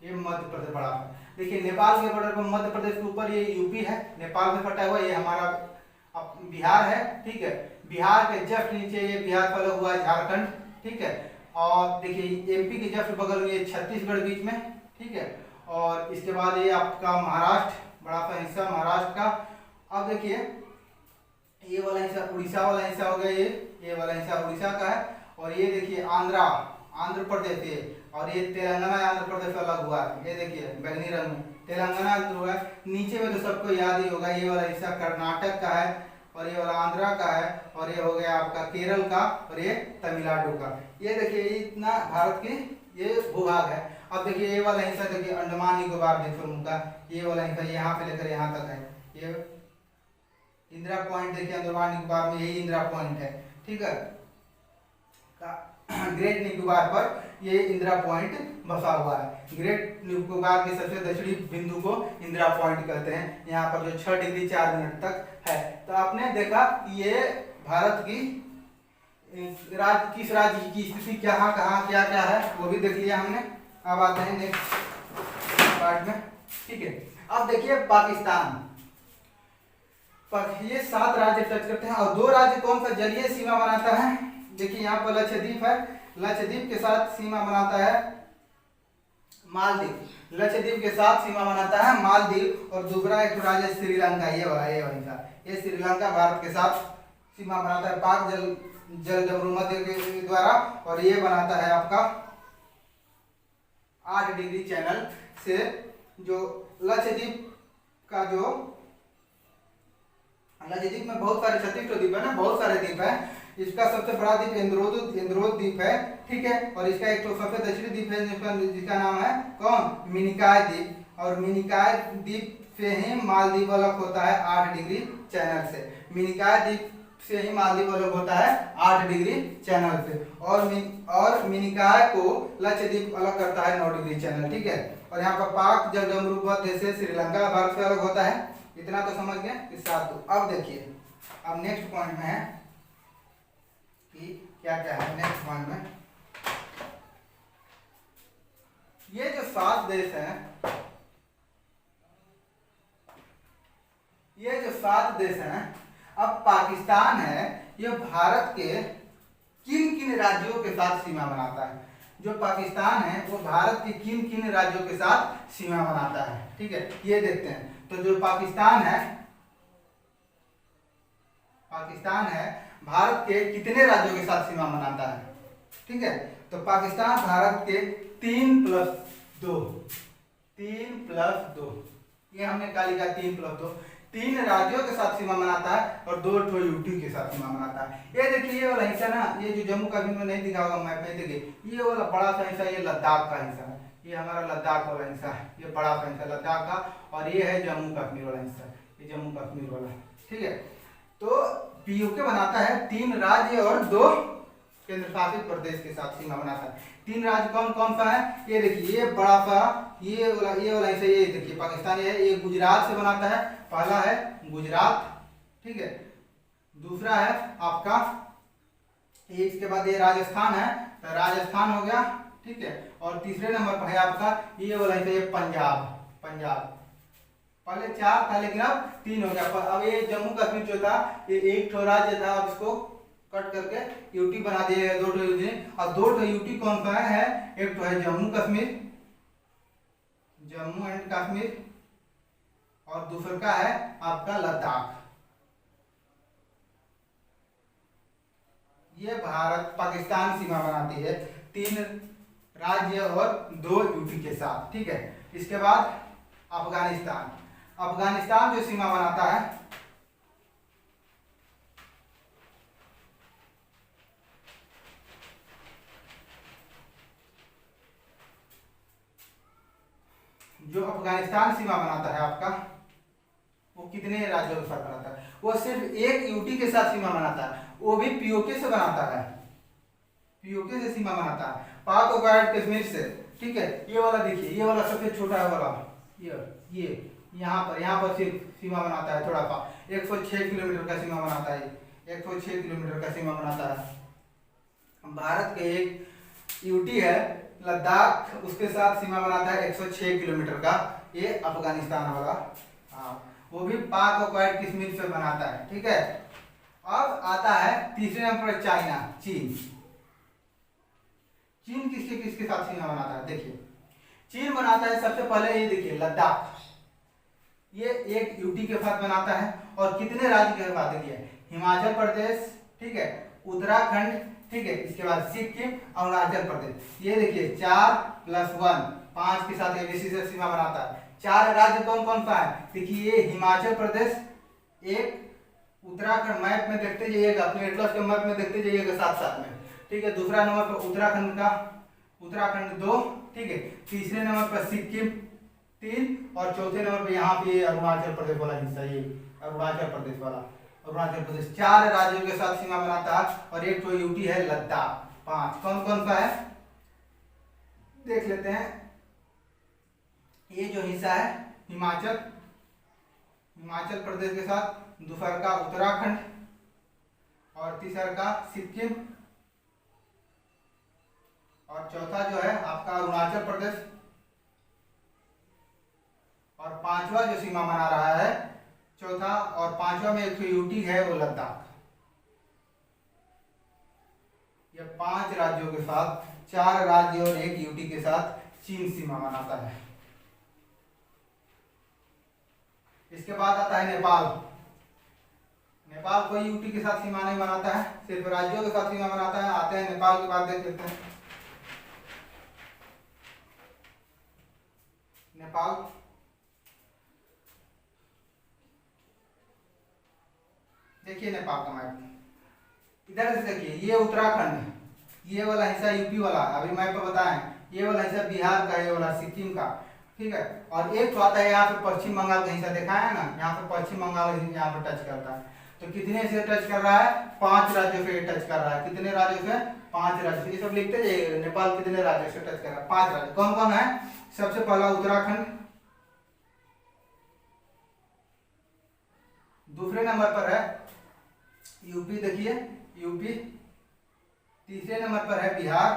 Speaker 1: ये मध्य प्रदेश बड़ा सा। देखिए नेपाल के बॉर्डर पर मध्य प्रदेश के ऊपर ये यूपी है, नेपाल में फटा हुआ, ये हमारा बिहार है। ठीक है, बिहार के जस्ट नीचे ये बिहार फैला हुआ है झारखंड। ठीक है, और देखिए MP के जस्ट बगल में ये छत्तीसगढ़ बीच में। ठीक है, और इसके बाद ये आपका महाराष्ट्र, बड़ा सा हिस्सा महाराष्ट्र का। अब देखिए ये वाला हिस्सा उड़ीसा वाला हिस्सा हो गया, ये वाला हिस्सा उड़ीसा का है। और ये देखिए आंध्र प्रदेश, ये और ये तेलंगाना आंध्र प्रदेश अलग हुआ है, ये देखिए बैंगनी रंग में तेलंगाना हुआ है। नीचे में तो सबको याद ही होगा, ये वाला हिस्सा कर्नाटक का है और ये वाला आंध्रा का है और ये हो गया आपका केरल का और ये तमिलनाडु का। ये देखिए इतना भारत की ये भूभाग है। अब देखिए ये वाला हिस्सा देखिए अंडमान निकोबार द्वीप समूह का, ये वाला हिस्सा यहाँ से लेकर यहाँ तक है। ये इंदिरा पॉइंट देखिए अंडमान निकोबार में यही इंदिरा पॉइंट है, ठीक है। ग्रेट निकोबार पर ये इंदिरा पॉइंट बसा हुआ है। ग्रेट निकोबार के सबसे दक्षिणी बिंदु को इंदिरा पॉइंट कहते हैं। यहाँ पर जो 6 डिग्री 4 मिनट तक है। तो आपने देखा कि ये भारत की किस राज्य की स्थिति कहाँ कहाँ क्या क्या है वो भी देख लिया हमने। अब आते हैं नेक्स्ट पार्ट में, ठीक है। अब देखिए पाकिस्तान पर ये 7 राज्य टच करते हैं और 2 राज्य कौन सा जलीय सीमा बनाता है। देखिए यहाँ पर लक्षद्वीप है, लक्षद्वीप के साथ सीमा बनाता है मालदीव, लक्षद्वीप के साथ सीमा बनाता है मालदीव। और दूसरा एक राज्य श्रीलंका, ये वाला ये श्रीलंका भारत के साथ सीमा बनाता है पाक जल मध्य के द्वारा। और ये बनाता है आपका 8 डिग्री चैनल से। जो लक्षद्वीप का जो लक्षद्वीप में बहुत सारे 36 द्वीप है ना, बहुत सारे द्वीप है। इसका सबसे बड़ा द्वीप इंद्रोद द्वीप है, ठीक है। और इसका एक तो सबसे दक्षिणी द्वीप है जिसका नाम है कौन, मिनिकॉय द्वीप। और मिनिकॉय द्वीप से ही मालदीव अलग होता है 8 डिग्री चैनल से। मिनिकॉय द्वीप से ही मालदीव अलग होता है 8 डिग्री चैनल से। और मिनिकॉय को लक्षद्वीप अलग करता है 9 डिग्री चैनल, ठीक है। और यहाँ पर पाक जलमध्य से श्रीलंका भारत से अलग होता है। इतना तो समझ गए इस साथ। तो अब देखिए अब नेक्स्ट पॉइंट में है कि क्या क्या है नेक्स्ट पॉइंट में। ये जो 7 देश हैं, ये जो 7 देश हैं, अब पाकिस्तान है, ये भारत के किन किन राज्यों के साथ सीमा बनाता है। जो पाकिस्तान है वो भारत के किन किन राज्यों के साथ सीमा बनाता है, ठीक है। ये देखते हैं। तो जो पाकिस्तान है भारत के कितने राज्यों के साथ सीमा बनाता है, ठीक है। तो पाकिस्तान भारत के 3+2 ये हमने क्या लिखा 3+2, 3 राज्यों के साथ सीमा बनाता है और 2 यूटी के साथ सीमा बनाता है। ये देखिए ये वाला हिस्सा ना, ये जो जम्मू कश्मीर में नहीं दिखा होगा मैप में, देखिए ये वाला बड़ा सा हिस्सा ये लद्दाख का हिस्सा है। ये हमारा लद्दाख वाला हिस्सा है, ये बड़ा सा हिस्सा लद्दाख का। और ये है जम्मू कश्मीर वाला हिस्सा, ये जम्मू कश्मीर वाला, ठीक है। तो पीओके बनाता है 3 राज्य और 2 केंद्र शासित प्रदेश के साथ सीमा बनाता है। 3 राज्य कौन कौन सा है, ये देखिए ये बड़ा सा ये वाला हिस्सा, ये देखिए पाकिस्तान है। ये गुजरात से बनाता है, पहला है गुजरात, ठीक है। दूसरा है आपका ये, इसके बाद ये राजस्थान है, तो राजस्थान हो गया, ठीक है। और तीसरे नंबर पर है आपका ये वाला हिस्सा, ये पंजाब। पहले 4 था लेकिन अब 3 हो गया। अब ये जम्मू कश्मीर जो था ये 1 राज्य था, अब इसको कट करके यूटी बना दिए 2 यूटी। और 2 यूटी कौन सा है, एक तो है जम्मू एंड कश्मीर, और दूसरा का है आपका लद्दाख। ये भारत पाकिस्तान सीमा बनाती है 3 राज्य और 2 यूटी के साथ, ठीक है। इसके बाद अफगानिस्तान जो सीमा बनाता है, जो अफगानिस्तान सीमा बनाता है आपका, वो कितने राज्यों के साथ बनाता है, वो सिर्फ 1 यूटी के साथ सीमा बनाता है, वो भी पीओके से बनाता है, पीओके से सीमा बनाता है, पाक ऑक्युपाइड कश्मीर से, ठीक है। ये वाला देखिए, ये वाला सबसे छोटा है वाला, ये यहाँ पर सिर्फ सीमा बनाता है थोड़ा सा, 106 किलोमीटर का सीमा बनाता है, 106 किलोमीटर का सीमा बनाता है। भारत के एक यूटी है लद्दाख, उसके साथ सीमा बनाता है 106 किलोमीटर का, ये अफगानिस्तान वाला, हाँ, वो भी पाक ऑक्युपाइड कश्मीर से बनाता है, ठीक है। अब आता है तीसरे नंबर पर चाइना, चीन किसके किसके साथ सीमा बनाता है, देखिए चीन बनाता है सबसे पहले, ये देखिए लद्दाख, ये 1 यूटी के साथ बनाता है। और कितने राज्य के साथ, देखिए हिमाचल प्रदेश, ठीक है, उत्तराखंड, ठीक है, इसके बाद सिक्किम, अरुणाचल प्रदेश। ये देखिए 4+1 5 के साथ एबीसी से सीमा बनाता है। 4 राज्य कौन कौन सा है, देखिए ये हिमाचल प्रदेश, एक उत्तराखंड, मैप में देखते जाइएगा, अपने एटलस के मैप में देखते जाइएगा साथ साथ में, ठीक है। दूसरा नंबर पर उत्तराखंड 2, ठीक है। तीसरे नंबर पर सिक्किम 3 और चौथे नंबर पे यहाँ पे अरुणाचल प्रदेश वाला हिस्सा, ये अरुणाचल प्रदेश वाला, अरुणाचल प्रदेश 4 राज्यों के साथ सीमा बनाता है। और एक तो यूटी है लद्दाख। 5 कौन कौन सा है देख लेते हैं। ये जो हिस्सा है हिमाचल प्रदेश के साथ, दूसरा का उत्तराखंड और तीसरा का सिक्किम और चौथा जो है आपका अरुणाचल प्रदेश और पांचवा जो सीमा बना रहा है चौथा और पांचवा में एक यूटी है वो लद्दाख। ये 5 राज्यों के साथ, 4 राज्य और एक यूटी के साथ चीन सीमा बनाता है। इसके बाद आता है नेपाल। नेपाल कोई यूटी के साथ सीमा नहीं बनाता है, सिर्फ राज्यों के साथ सीमा बनाता है। आते हैं नेपाल की बात देख लेते हैं। नेपाल देखिए, नेपाल का मैप इधर से देखिए, ये उत्तराखंड है, ये वाला हिस्सा यूपी वाला, अभी मैप पे बताएं, ये वाला हिस्सा बिहार का, ये वाला सिक्किम का, ठीक है। और एक तो आता है यहाँ पे पश्चिम बंगाल का हिस्सा, देखा है ना, यहाँ पे पश्चिम बंगाल यहाँ पे टच करता है। तो कितने से टच कर रहा है? 5 राज्यों से टच कर रहा है। कितने राज्यों से? 5 राज्यों से। ये सब लिखते जाइए, नेपाल कितने राज्यों से टच कर रहा है? 5 राज्य। कौन कौन है? सबसे पहला उत्तराखंड, दूसरे नंबर पर है यूपी, देखिए यूपी, तीसरे नंबर पर है बिहार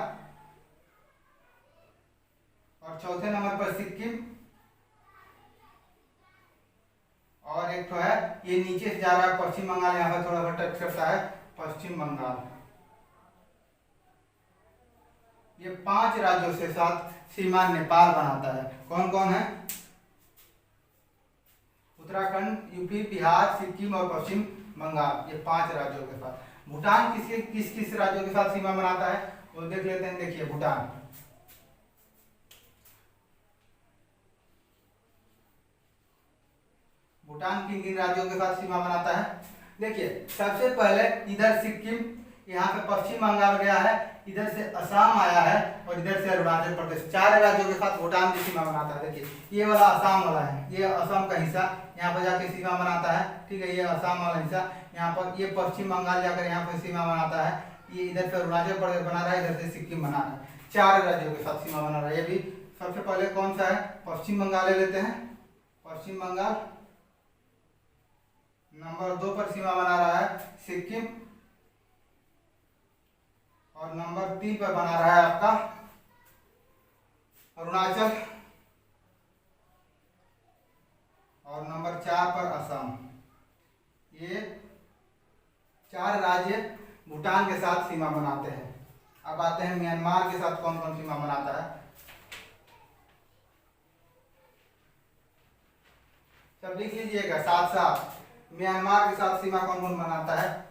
Speaker 1: और चौथे नंबर पर सिक्किम और एक तो है ये नीचे से जा रहा है पश्चिम बंगाल, यहाँ पर थोड़ा सा टच करता है पश्चिम बंगाल। ये 5 राज्यों से साथ सीमा नेपाल बनाता है। कौन कौन है? उत्तराखंड, यूपी, बिहार, सिक्किम और पश्चिम बंगाल, ये 5 राज्यों के साथ। भूटान किस किस राज्यों के साथ सीमा बनाता है वो देख लेते हैं। देखिए भूटान, भूटान किन राज्यों के साथ सीमा बनाता है? देखिए सबसे पहले इधर सिक्किम, यहाँ पे पश्चिम बंगाल गया है, इधर से असम आया है और इधर से अरुणाचल प्रदेश। 4 राज्यों के साथ भूटान की सीमा बनाता है। देखिए ये वाला असम वाला है, ये असम का हिस्सा यहाँ पर जाके सीमा बनाता है, ठीक है। ये असम वाला हिस्सा यहाँ पर, ये पश्चिम बंगाल जाकर यहाँ पर सीमा बनाता है। ये इधर से अरुणाचल प्रदेश बना रहा है, इधर से सिक्किम बना रहा है। 4 राज्यों के साथ सीमा बना रहा है। ये भी सबसे पहले कौन सा है? पश्चिम बंगाल ले लेते हैं। पश्चिम बंगाल नंबर 2 पर सीमा बना रहा है सिक्किम और नंबर 3 पर बना रहा है आपका अरुणाचल और नंबर 4 पर असम। ये 4 राज्य भूटान के साथ सीमा बनाते हैं। अब आते हैं म्यांमार के साथ कौन कौन सीमा बनाता है। सब लिख लीजिएगा साथ साथ, म्यांमार के साथ सीमा कौन कौन बनाता है।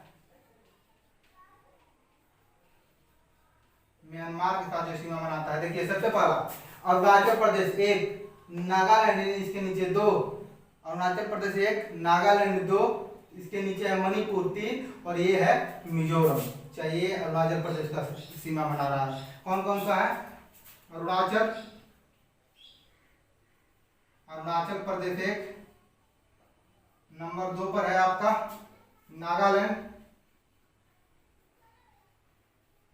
Speaker 1: म्यांमार के साथ जो सीमा बनाता है, देखिए सबसे पहला अरुणाचल प्रदेश 1, नागालैंड इसके नीचे 2, अरुणाचल प्रदेश 1, नागालैंड 2, इसके नीचे है मणिपुर 3 और ये है मिजोरम। चाहिए अरुणाचल प्रदेश का सीमा बना रहा है। कौन कौन सा है? अरुणाचल प्रदेश 1, नंबर 2 पर है आपका नागालैंड,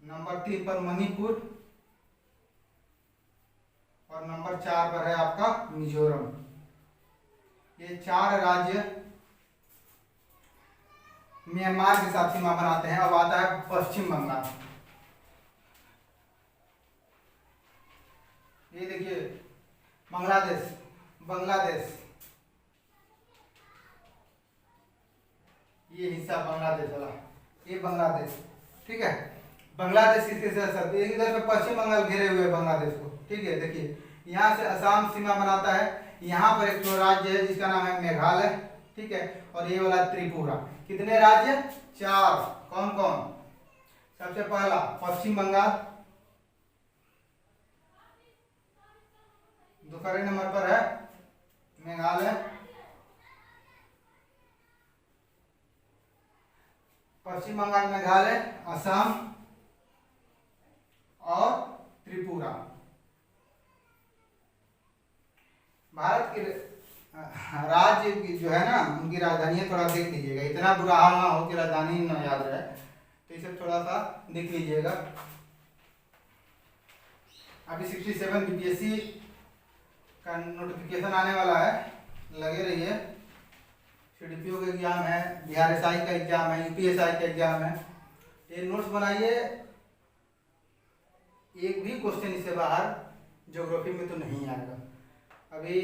Speaker 1: नंबर 3 पर मणिपुर और नंबर 4 पर है आपका मिजोरम। ये 4 राज्य म्यांमार के साथ सीमा बनाते हैं। अब आता है पश्चिम बंगाल। ये देखिए बांग्लादेश, ये हिस्सा बांग्लादेश वाला, ये बांग्लादेश, ठीक है। बांग्लादेश इसके साथ इधर पे पश्चिम बंगाल घेरे हुए है बांग्लादेश को, ठीक है। देखिए यहाँ से असम सीमा बनाता है। यहाँ पर एक तो राज्य है जिसका नाम है मेघालय, ठीक है। और ये वाला त्रिपुरा। कितने राज्य? 4। कौन कौन? सबसे पहला पश्चिम बंगाल, दूसरे नंबर पर है मेघालय, पश्चिम बंगाल, मेघालय, असम और त्रिपुरा। भारत के राज्य की जो है ना, उनकी राजधानी थोड़ा देख लीजिएगा, इतना बुरा हाल ना हो कि राजधानी ना याद रहे, तो इसे थोड़ा सा देख लीजिएगा। अभी 67 बीपीएससी का नोटिफिकेशन आने वाला है, लगे रहिए। सीडीपीओ का एग्जाम है, बिहार एसआई का एग्जाम है, यूपीएसआई का एग्जाम है। ये नोट्स बनाइए, एक भी क्वेश्चन इससे बाहर ज्योग्राफी में तो नहीं आएगा। अभी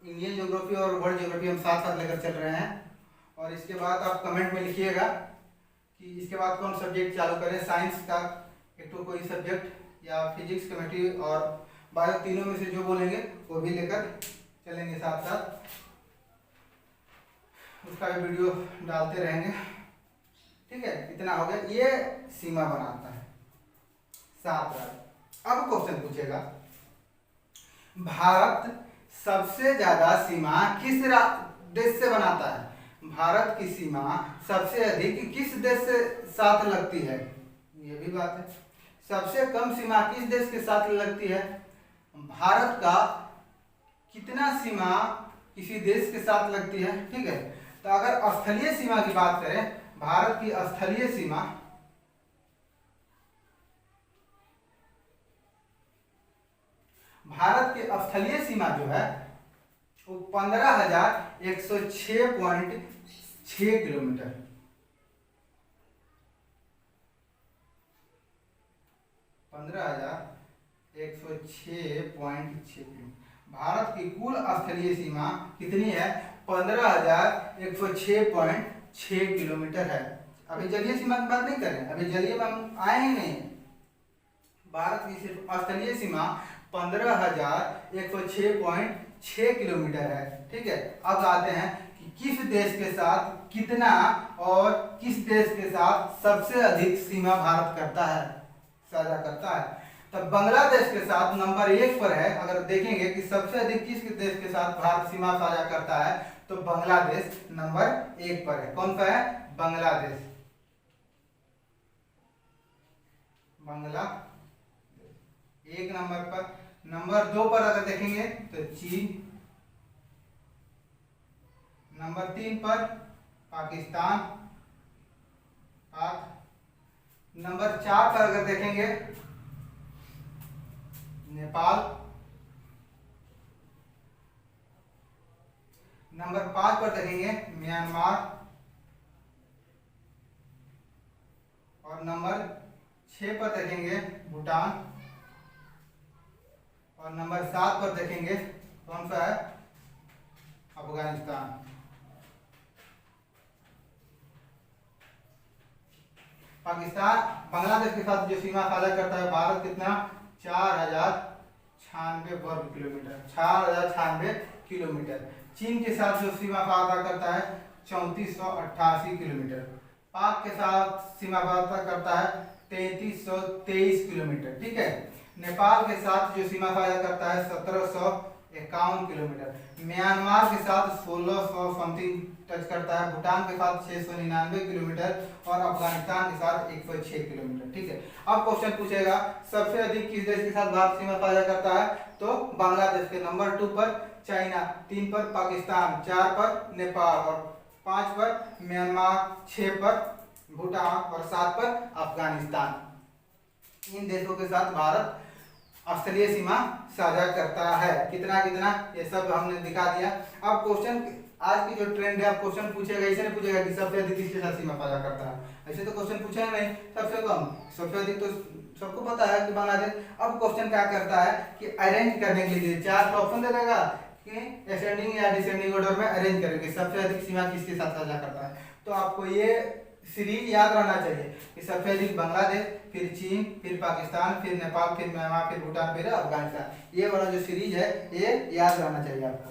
Speaker 1: इंडियन ज्योग्राफी और वर्ल्ड ज्योग्राफी हम साथ साथ लेकर चल रहे हैं, और इसके बाद आप कमेंट में लिखिएगा कि इसके बाद कौन सब्जेक्ट चालू करें, साइंस का एक तो कोई सब्जेक्ट या फिजिक्स, केमिस्ट्री और बायो, तीनों में से जो बोलेंगे वो भी लेकर चलेंगे साथ साथ, उसका भी वीडियो डालते रहेंगे। ठीक है, इतना हो गया। ये सीमा बनाता है 7 राज्य। अब क्वेश्चन पूछेगा, भारत सबसे ज्यादा सीमा किस देश से बनाता है? भारत की सीमा सबसे अधिक किस देश से साथ लगती है? ये भी बात है। सबसे कम सीमा किस देश के साथ लगती है? भारत का कितना सीमा किसी देश के साथ लगती है? ठीक है, तो अगर स्थलीय सीमा की बात करें, भारत की स्थलीय सीमा जो है वो 15,106.6 किलोमीटर। 15,106.6 किलोमीटर। भारत की कुल स्थलीय सीमा कितनी है? 15,106.6 किलोमीटर है। अभी जलीय सीमा की बात नहीं करें, अभी जलीय में हम आए ही नहीं। भारत की सिर्फ स्थलीय सीमा 15,106.6 किलोमीटर है। ठीक है, अब आते हैं कि किस देश के साथ कितना और किस देश के साथ सबसे अधिक सीमा भारत करता है, साझा करता है। तब बांग्लादेश के साथ नंबर 1 पर है। अगर देखेंगे कि सबसे अधिक किस देश के साथ भारत सीमा साझा करता है, तो बांग्लादेश नंबर 1 पर है। कौन सा है? बांग्लादेश। बांग्लादेश 1 नंबर पर। नंबर 2 पर अगर देखेंगे तो चीन। नंबर 3 पर पाकिस्तान, नंबर 4 पर अगर देखेंगे नेपाल। नंबर 5 पर देखेंगे म्यांमार, और नंबर 6 पर देखेंगे भूटान, और नंबर 7 पर देखेंगे कौन सा है? अफगानिस्तान। पाकिस्तान बांग्लादेश के साथ जो सीमा साझा करता है भारत, कितना? 4,096 वर्ग किलोमीटर। 4,096 किलोमीटर। चीन के साथ जो सीमा साझा करता है 3488 किलोमीटर। पाक के साथ सीमा साझा करता है 3323 किलोमीटर। ठीक है, नेपाल के साथ जो सीमा साझा करता है 1751 किलोमीटर। म्यांमार के साथ 1600 समथिंग टच करता है। भूटान के साथ 699 किलोमीटर, और अफगानिस्तान के साथ 106 किलोमीटर। ठीक है, अब क्वेश्चन पूछेगा सबसे अधिक किस देश के साथ भारत सीमा साझा करता है, तो बांग्लादेश के नंबर 2 पर, चाइना 3 पर, पाकिस्तान 4 पर, नेपाल और 5 पर, म्यांमार 6 पर, भूटान और 7 पर अफगानिस्तान। इन देशों के साथ भारत स्थलीय सीमा साझा करता है। कितना कितना ये सब हमने दिखा दिया। अब क्वेश्चन, आज की जो ट्रेंड है, अब क्वेश्चन पूछेगा, ऐसे नहीं पूछेगा कि सबसे अधिक किसके साथ सीमा साझा करता है, ऐसे तो क्वेश्चन पूछेगा नहीं। सबसे कम, सबसे अधिक तो सबको पता है कि बांग्लादेश। अब क्वेश्चन क्या करता है कि अरेंज करने के लिए 4 ऑप्शन दे देगा कि असेंडिंग या डिसेंडिंग ऑर्डर में अरेंज करेंगे सबसे अधिक सीमा किसके साथ साझा करता है। तो आपको ये सीरीज याद रहना चाहिए कि सबसे अधिक बांग्लादेश, फिर चीन, फिर पाकिस्तान, फिर नेपाल, फिर म्यांमार, फिर भूटान, फिर अफगानिस्तान। ये वाला जो सीरीज है ये याद रहना चाहिए आपको।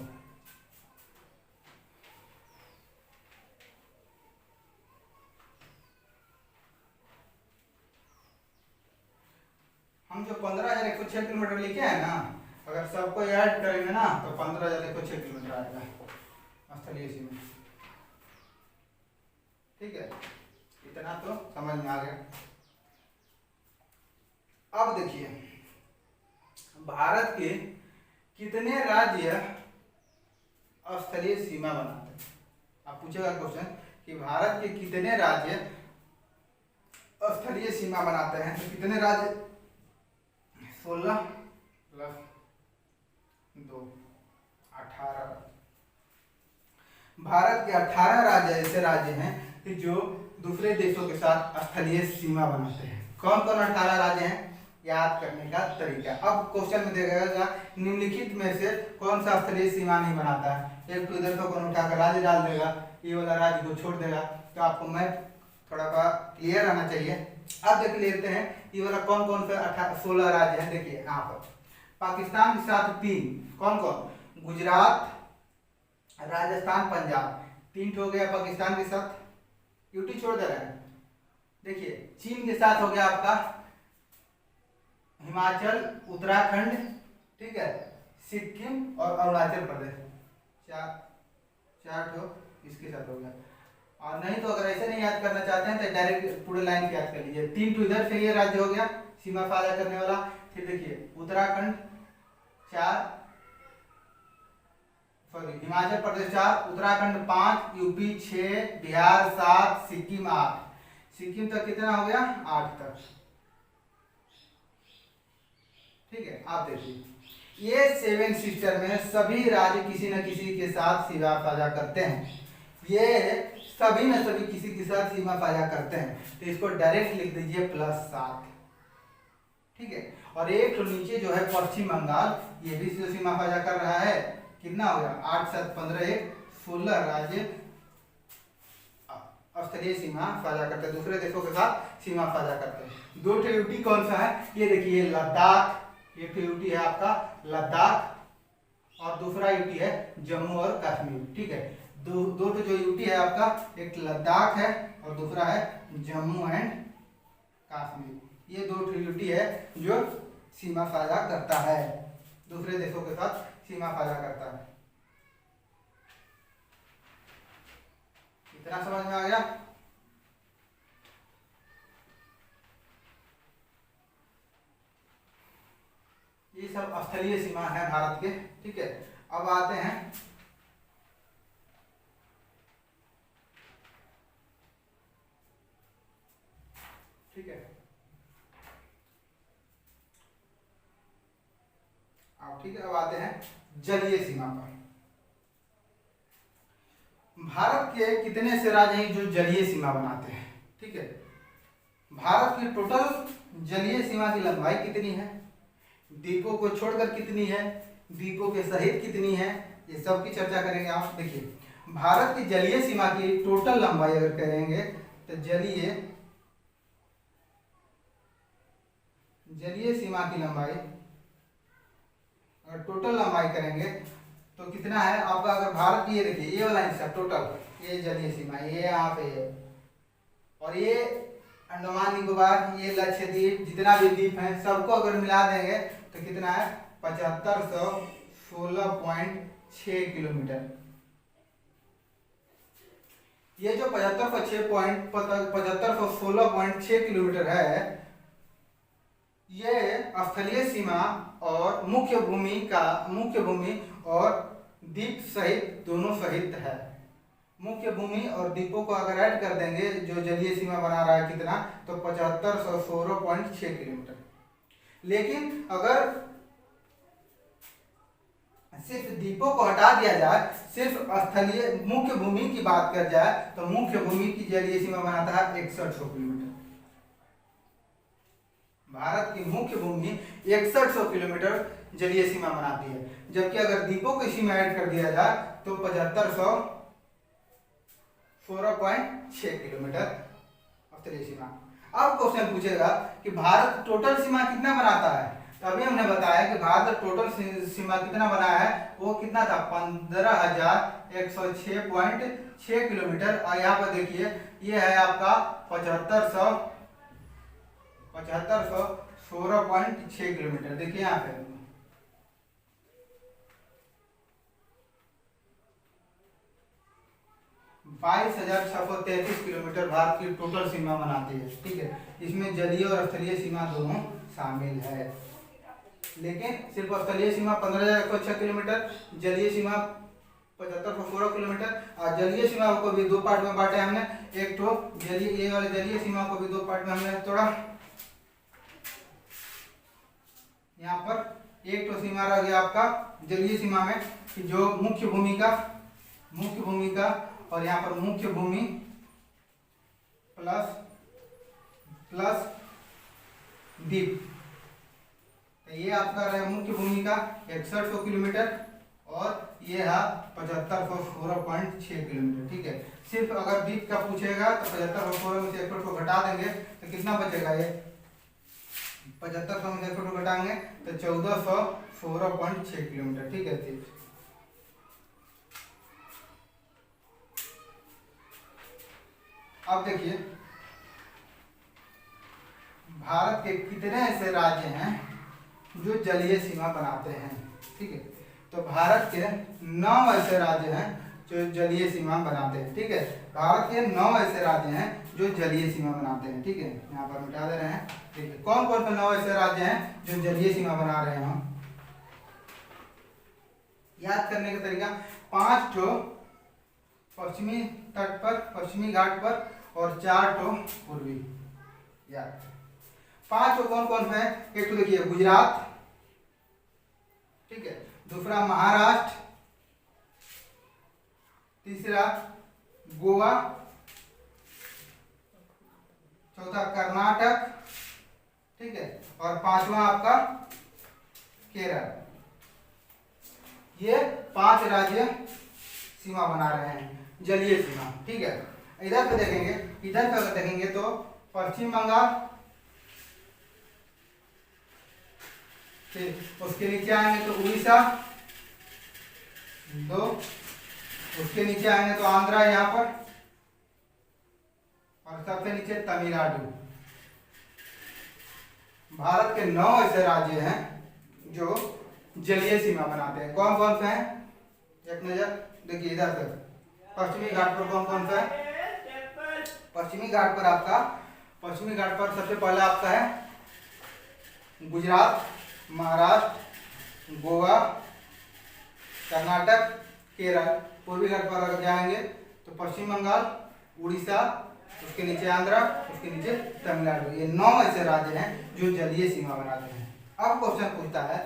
Speaker 1: हम जो 15,106 किलोमीटर लिखे हैं ना, अगर सबको ऐड करेंगे ना तो 15,106 किलोमीटर आएगा स्थलीय सीमा। ठीक है, इतना तो समझ में आ गया। अब देखिए भारत के कितने राज्य स्थलीय सीमा बनाते हैं। आप पूछेगा क्वेश्चन कि भारत के कितने राज्य स्थलीय सीमा बनाते हैं, तो कितने राज्य, 16 प्लस 2 18। भारत के 18 राज्य ऐसे राज्य हैं कि जो दूसरे देशों के साथ स्थलीय सीमा बनाते हैं। कौन कौन 18 राज्य हैं, याद करने का तरीका। अब क्वेश्चन में देगा निम्नलिखित में से कौन सा स्थलीय सीमा नहीं बनाता है, एक तो इधर का कौन उठाकर राज्य डाल देगा, ये वाला राज्य को छोड़ देगा, तो आपको मैप थोड़ा सा क्लियर रहना चाहिए। अब देख लेते हैं ये वाला कौन कौन सा 16 राज्य है। देखिए यहाँ पर पाकिस्तान के साथ 3, कौन कौन, गुजरात, राजस्थान, पंजाब, 3 हो गया पाकिस्तान के साथ, यूटी छोड़ दे रहे हैं। देखिए चीन के साथ हो गया आपका हिमाचल, उत्तराखंड, ठीक है, सिक्किम और अरुणाचल प्रदेश, 4 ठो इसके साथ हो गया। और नहीं तो अगर ऐसे नहीं याद करना चाहते हैं तो डायरेक्ट पूरे लाइन याद कर लीजिए। 3 ठो इधर से ये राज्य हो गया सीमा साझा करने वाला। फिर देखिए उत्तराखंड 4, सॉरी हिमाचल प्रदेश 4, उत्तराखंड 5, यूपी 6, बिहार 7, सिक्किम 8। सिक्किम तक कितना हो गया, 8 तक, ठीक है। आप देखिए ये 7 सिस्टर में सभी राज्य किसी न किसी के साथ सीमा साझा करते हैं। ये सभी न सभी किसी के साथ सीमा साझा करते हैं, तो इसको डायरेक्ट लिख दीजिए +7, ठीक है। और एक तो नीचे जो है पश्चिम बंगाल, ये भी सीमा साझा कर रहा है। कितना हो गया, 8 7 15 1 16 राज्य स्थलीय सीमा साझा करते हैं, दूसरे देशों के साथ सीमा साझा करते हैं। 2 ठो यूटी कौन सा है, ये देखिए लद्दाख, एक तो यूटी है आपका लद्दाख और दूसरा यूटी है जम्मू और कश्मीर, ठीक है। दो ठो जो यूटी है आपका, एक लद्दाख है और दूसरा है जम्मू एंड कश्मीर। ये 2 ठो यूटी है जो सीमा साझा करता है, दूसरे देशों के साथ सीमा साझा करता है। इतना समझ में आ गया। ये सब स्थलीय सीमा है भारत के, ठीक है। अब आते हैं ठीक है, अब ठीक है, अब आते हैं जलीय सीमा पर। भारत के कितने से राज्य हैं जो जलीय सीमा बनाते हैं, ठीक है। भारत की टोटल जलीय सीमा की लंबाई कितनी है, द्वीपों को छोड़कर कितनी है, द्वीपों के सहित कितनी है, ये सब की चर्चा करेंगे। आप देखिए भारत की जलीय सीमा की टोटल लंबाई अगर करेंगे तो जलीय सीमा की लंबाई अगर टोटल लंबाई करेंगे तो कितना है आपका, अगर भारत की ये देखिए ये वाला हिस्सा टोटल, ये जलीय सीमा, ये यहाँ पे है, और ये अंडमान निकोबार, ये लक्षद्वीप, जितना भी द्वीप है सबको अगर मिला देंगे तो कितना है, 7516.6 किलोमीटर। ये जो 7516.6 किलोमीटर है, ये स्थलीय सीमा और मुख्य भूमि और द्वीप सहित दोनों सहित है। मुख्य भूमि और द्वीपों को अगर ऐड कर देंगे जो जलीय सीमा बना रहा है कितना, तो 7516.6 किलोमीटर। लेकिन अगर सिर्फ द्वीपों को हटा दिया जाए, सिर्फ स्थलीय मुख्य भूमि की बात कर जाए, तो मुख्य भूमि की जलीय सीमा बनाता है 6100 किलोमीटर। भारत की मुख्य भूमि 6100 किलोमीटर जलीय सीमा बनाती है, जबकि अगर द्वीपों की सीमा ऐड कर दिया जाए तो 7516.6 किलोमीटर स्थलीय सीमा। अब क्वेश्चन पूछेगा कि भारत टोटल सीमा कितना बनाता है, तो अभी हमने बताया कि भारत टोटल सीमा कितना बनाया है, वो कितना था, 15106.6 किलोमीटर। और यहाँ पर देखिए ये है आपका 7516.6 किलोमीटर। देखिए यहाँ पे 22,633 किलोमीटर भारत की टोटल सीमा बनाती है। ठीक है, इसमें जलीय और स्थलीय सीमा दोनों शामिल है। लेकिन सिर्फ स्थलीय सीमा 15,106 किलोमीटर, जलीय सीमा 7516 किलोमीटर। और जलीय सीमा को भी दो पार्ट में बांटे हमने। एक तो जलीय, ये वाले जलीय सीमा को भी दो पार्ट में हमने तोड़ा। यहाँ पर एक तो सीमा रह गया आपका जलीय सीमा में कि जो मुख्य भूमि का और यहाँ पर मुख्य भूमि प्लस द्वीप, तो ये आपका रहे मुख्य भूमि का 6100 किलोमीटर और ये है 7516.6 किलोमीटर। ठीक है, सिर्फ अगर द्वीप का पूछेगा तो 7516 में से 61 को घटा देंगे तो कितना बचेगा, ये 7500 में से 61 को घटाएंगे तो 1416.6 किलोमीटर। ठीक है, द्वीप। अब देखिए भारत के कितने ऐसे राज्य हैं जो जलीय सीमा बनाते हैं। ठीक है, तो भारत के 9 ऐसे राज्य हैं जो जलीय सीमा बनाते हैं। ठीक है, भारत के 9 ऐसे राज्य हैं जो जलीय सीमा बनाते हैं। ठीक है, यहाँ पर मिटा दे रहे हैं। ठीक है, कौन कौन से 9 ऐसे राज्य हैं जो जलीय सीमा बना रहे हैं हम याद करने का तरीका, 5 ठो पश्चिमी तट पर, पश्चिमी घाट पर और 4 ठो पूर्वी। याद 5 कौन कौन है, एक तो देखिए गुजरात, ठीक है, दूसरा महाराष्ट्र, तीसरा गोवा, चौथा कर्नाटक, ठीक है, और 5वां आपका केरल। ये 5 राज्य सीमा बना रहे हैं, जलीय सीमा। ठीक है, इधर पे देखेंगे, इधर पे अगर देखेंगे तो पश्चिम बंगाल, उसके नीचे आएंगे तो उड़ीसा 2, उसके नीचे आएंगे तो आंध्रा यहाँ पर, और सबसे नीचे तमिलनाडु। भारत के 9 ऐसे राज्य हैं जो जलीय सीमा बनाते हैं। कौन कौन से हैं, एक नजर देखिए इधर से। पश्चिमी घाट पर कौन कौन सा है, पश्चिमी घाट पर सबसे पहला आपका है गुजरात, महाराष्ट्र, गोवा, कर्नाटक, केरल। पूर्वी घाट पर अगर जाएंगे तो पश्चिम बंगाल, उड़ीसा, उसके नीचे आंध्रा, उसके नीचे तमिलनाडु। ये 9 ऐसे राज्य हैं जो जलीय सीमा बनाते हैं। अब क्वेश्चन पूछता है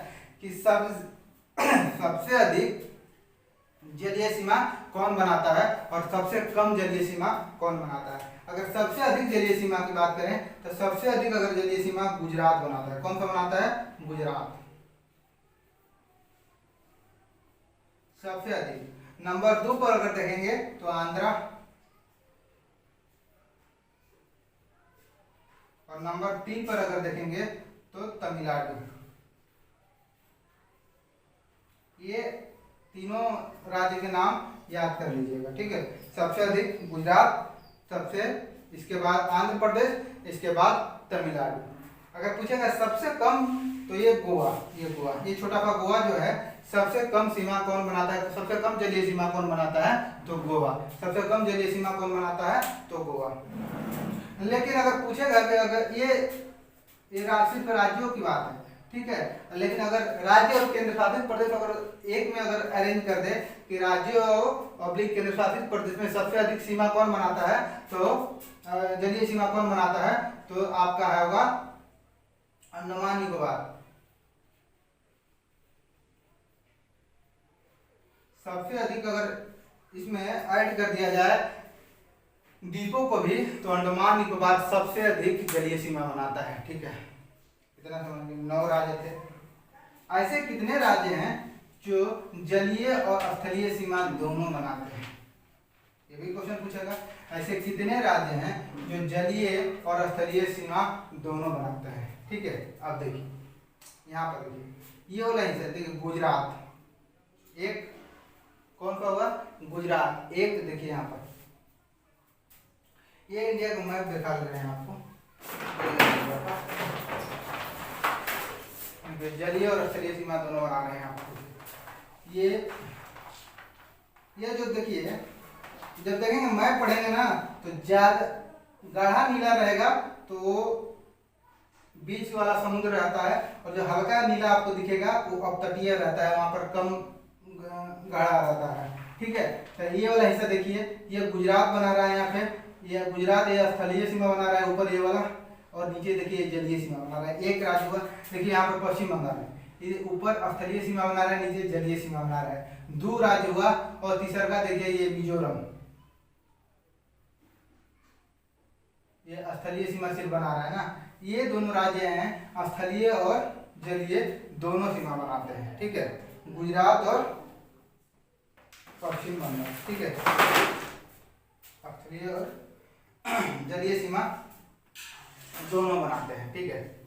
Speaker 1: कि सबसे अधिक जलीय सीमा कौन बनाता है और सबसे कम जलीय सीमा कौन बनाता है। अगर सबसे अधिक जलीय सीमा की बात करें तो सबसे अधिक अगर जलीय सीमा गुजरात बनाता है। कौन सा बनाता है, गुजरात सबसे अधिक। नंबर 2 पर अगर देखेंगे तो आंध्रा, और नंबर 3 पर अगर देखेंगे तो तमिलनाडु। ये तीनों राज्य के नाम याद कर लीजिएगा। ठीक है, सबसे अधिक गुजरात, सबसे इसके बाद आंध्र प्रदेश, इसके बाद तमिलनाडु। अगर पूछेगा सबसे कम तो ये गोवा, ये छोटा सा गोवा जो है सबसे कम सीमा कौन बनाता है, सबसे कम जलीय सीमा कौन बनाता है तो गोवा। सबसे कम जलीय सीमा कौन बनाता है तो गोवा। लेकिन अगर पूछेगा कि अगर ये सिर्फ राज्यों की बात है, ठीक है, लेकिन अगर राज्य और केंद्र शासित प्रदेश अगर एक में अगर अरेंज कर दे कि राज्य और केंद्र शासित प्रदेश में सबसे अधिक सीमा कौन बनाता है तो जलीय सीमा कौन बनाता है तो आपका होगा अंडमान निकोबार। सबसे अधिक अगर इसमें ऐड कर दिया जाए द्वीपों को भी तो अंडमान निकोबार सबसे अधिक जलीय सीमा बनाता है। ठीक है, इतना समझ, 9 राज्य थे। ऐसे कितने राज्य हैं जो जलीय और स्थलीय सीमा दोनों बनाते हैं, ये भी क्वेश्चन पूछेगा। ऐसे कितने राज्य हैं जो जलीय और स्थलीय सीमा दोनों बनाते हैं। ठीक है, अब देखिए यहाँ पर देखिए ये वाला हिस्सा देखिए गुजरात, एक कौन सा होगा गुजरात, एक देखिए यहाँ पर ये इंडिया का मैप दिखा दे रहे हैं आपको। जलीय और स्थलीय सीमा दोनों बना रहे हैं आपको। ये जो देखिए जब देखेंगे मैप पढ़ेंगे ना तो ज्यादा गाढ़ा नीला रहेगा तो बीच वाला समुद्र रहता है, और जो हल्का नीला आपको दिखेगा वो अपतटीय रहता है, वहां पर कम गाढ़ा रहता है। ठीक है, तो ये वाला हिस्सा देखिए, ये गुजरात बना रहा है यहाँ पे, ये गुजरात ये स्थलीय सीमा बना रहा है ऊपर ये वाला, और नीचे देखिए जलीय सीमा बना रहा है। एक राज्य हुआ, देखिए यहाँ पर पश्चिम बंगाल है, ये ऊपर स्थलीय सीमा बना रहा है, नीचे जलीय सीमा बना रहा है। दो राज्य हुआ, और तीसरा का देखिए ये मिजोरम, ये स्थलीय सीमा सिर्फ बना रहा है ना। ये दोनों राज्य हैं स्थलीय और जलीय दोनों सीमा बनाते हैं। ठीक है, गुजरात और पश्चिम बंगाल। ठीक है, स्थलीय और जलीय सीमा दोनों बनाते हैं। ठीक है,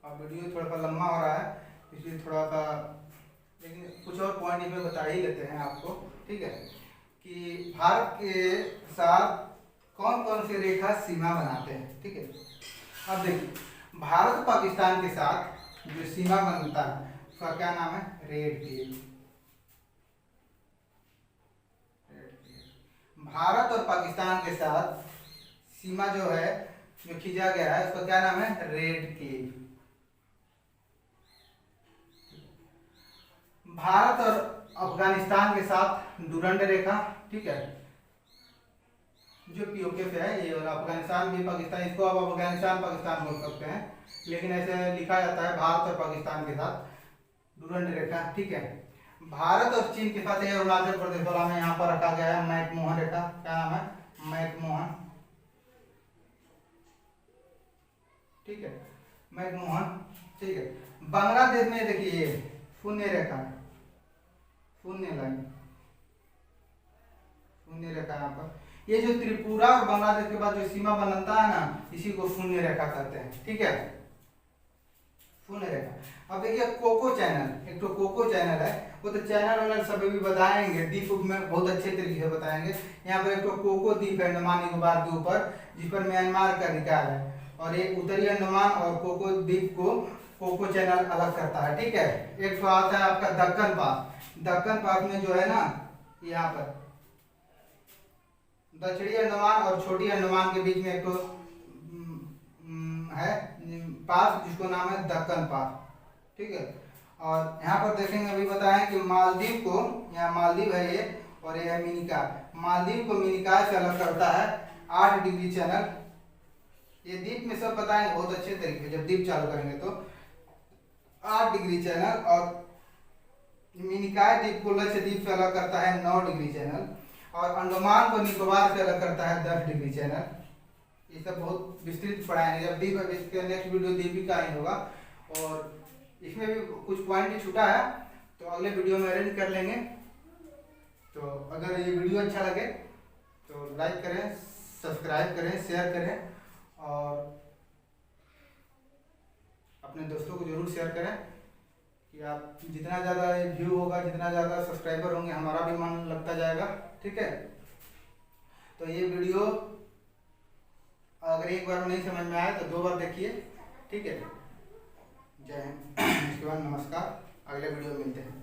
Speaker 1: अब वीडियो थोड़ा सा लंबा हो रहा है इसलिए थोड़ा सा, लेकिन कुछ और पॉइंट इसमें बता ही लेते हैं आपको। ठीक है, कि भारत के साथ कौन कौन से रेखा सीमा बनाते हैं। ठीक है, अब देखिए भारत पाकिस्तान के साथ जो सीमा बनता है उसका क्या नाम है, रेड टेल। भारत और पाकिस्तान के साथ सीमा जो है जो खींचा गया है उसका क्या नाम है, रेड टेल। भारत और अफगानिस्तान के साथ डुरंड रेखा। ठीक है, जो पीओके से है ये वाला, अफगानिस्तान भी पाकिस्तान, इसको आप अफगानिस्तान पाकिस्तान बोल सकते हैं, लेकिन ऐसे लिखा जाता है भारत और पाकिस्तान के साथ डुरंड रेखा। ठीक है, भारत और चीन के साथ अरुणाचल प्रदेश वाला में यहाँ पर रखा गया है मैकमोहन रेखा। क्या नाम है, मैकमोहन। ठीक है, मैकमोहन। ठीक है, बांग्लादेश में देखिए शून्य रेखा है, शून्य लाइन, शून्य रेखा यहाँ पर। ये जो त्रिपुरा और बांग्लादेश के बाद जो सीमा बनता है ना, इसी को शून्य रेखा कहते हैं। ठीक है, शून्य रेखा। अब देखिए कोको चैनल, एक तो कोको चैनल है, वो तो चैनल वानल सभी भी बताएंगे, द्वीप में बहुत अच्छे तरीके से बताएंगे। यहाँ पर एक तो कोको द्वीप है अंडमान निकोबार के ऊपर, जिस पर म्यांमार का अधिकार है, और ये उत्तरी अंडमान और कोको द्वीप को कोको चैनल अलग करता है। ठीक है, एक तो आता है आपका दक्कन पास। दक्कन पास में जो है ना, यहाँ पर दक्षिणी अंडमान और छोटी अंडमान के बीच में एक तो है पास जिसको नाम है दक्कन पास। ठीक है, और यहाँ पर देखेंगे अभी बताएं कि मालदीव को, यहाँ मालदीव है ये, और ये है मिनिकॉय। मालदीव को मिनिकॉय से अलग करता है 8 डिग्री चैनल। ये द्वीप में सब बताएंगे बहुत अच्छे तरीके, जब द्वीप चालू करेंगे तो 8 डिग्री चैनल, और मिनिकॉय द्वीप को लक्षद्वीप से अलग करता है 9 डिग्री चैनल, और अंडमान को निकोबार से अलग करता है 10 डिग्री चैनल। ये सब बहुत विस्तृत पढ़ाएंगे जब द्वीप, इसके नेक्स्ट वीडियो द्वीप का ही होगा, और इसमें भी कुछ पॉइंट छूटा है तो अगले वीडियो में अरेंज कर लेंगे। तो अगर ये वीडियो अच्छा लगे तो लाइक करें, सब्सक्राइब करें, शेयर करें, और अपने दोस्तों को जरूर शेयर करें, कि आप जितना ज़्यादा व्यू होगा, जितना ज़्यादा सब्सक्राइबर होंगे, हमारा भी मन लगता जाएगा। ठीक है, तो ये वीडियो अगर एक बार नहीं समझ में आए तो 2 बार देखिए। ठीक है, जय हिंद, इसके बाद नमस्कार, अगले वीडियो में मिलते हैं।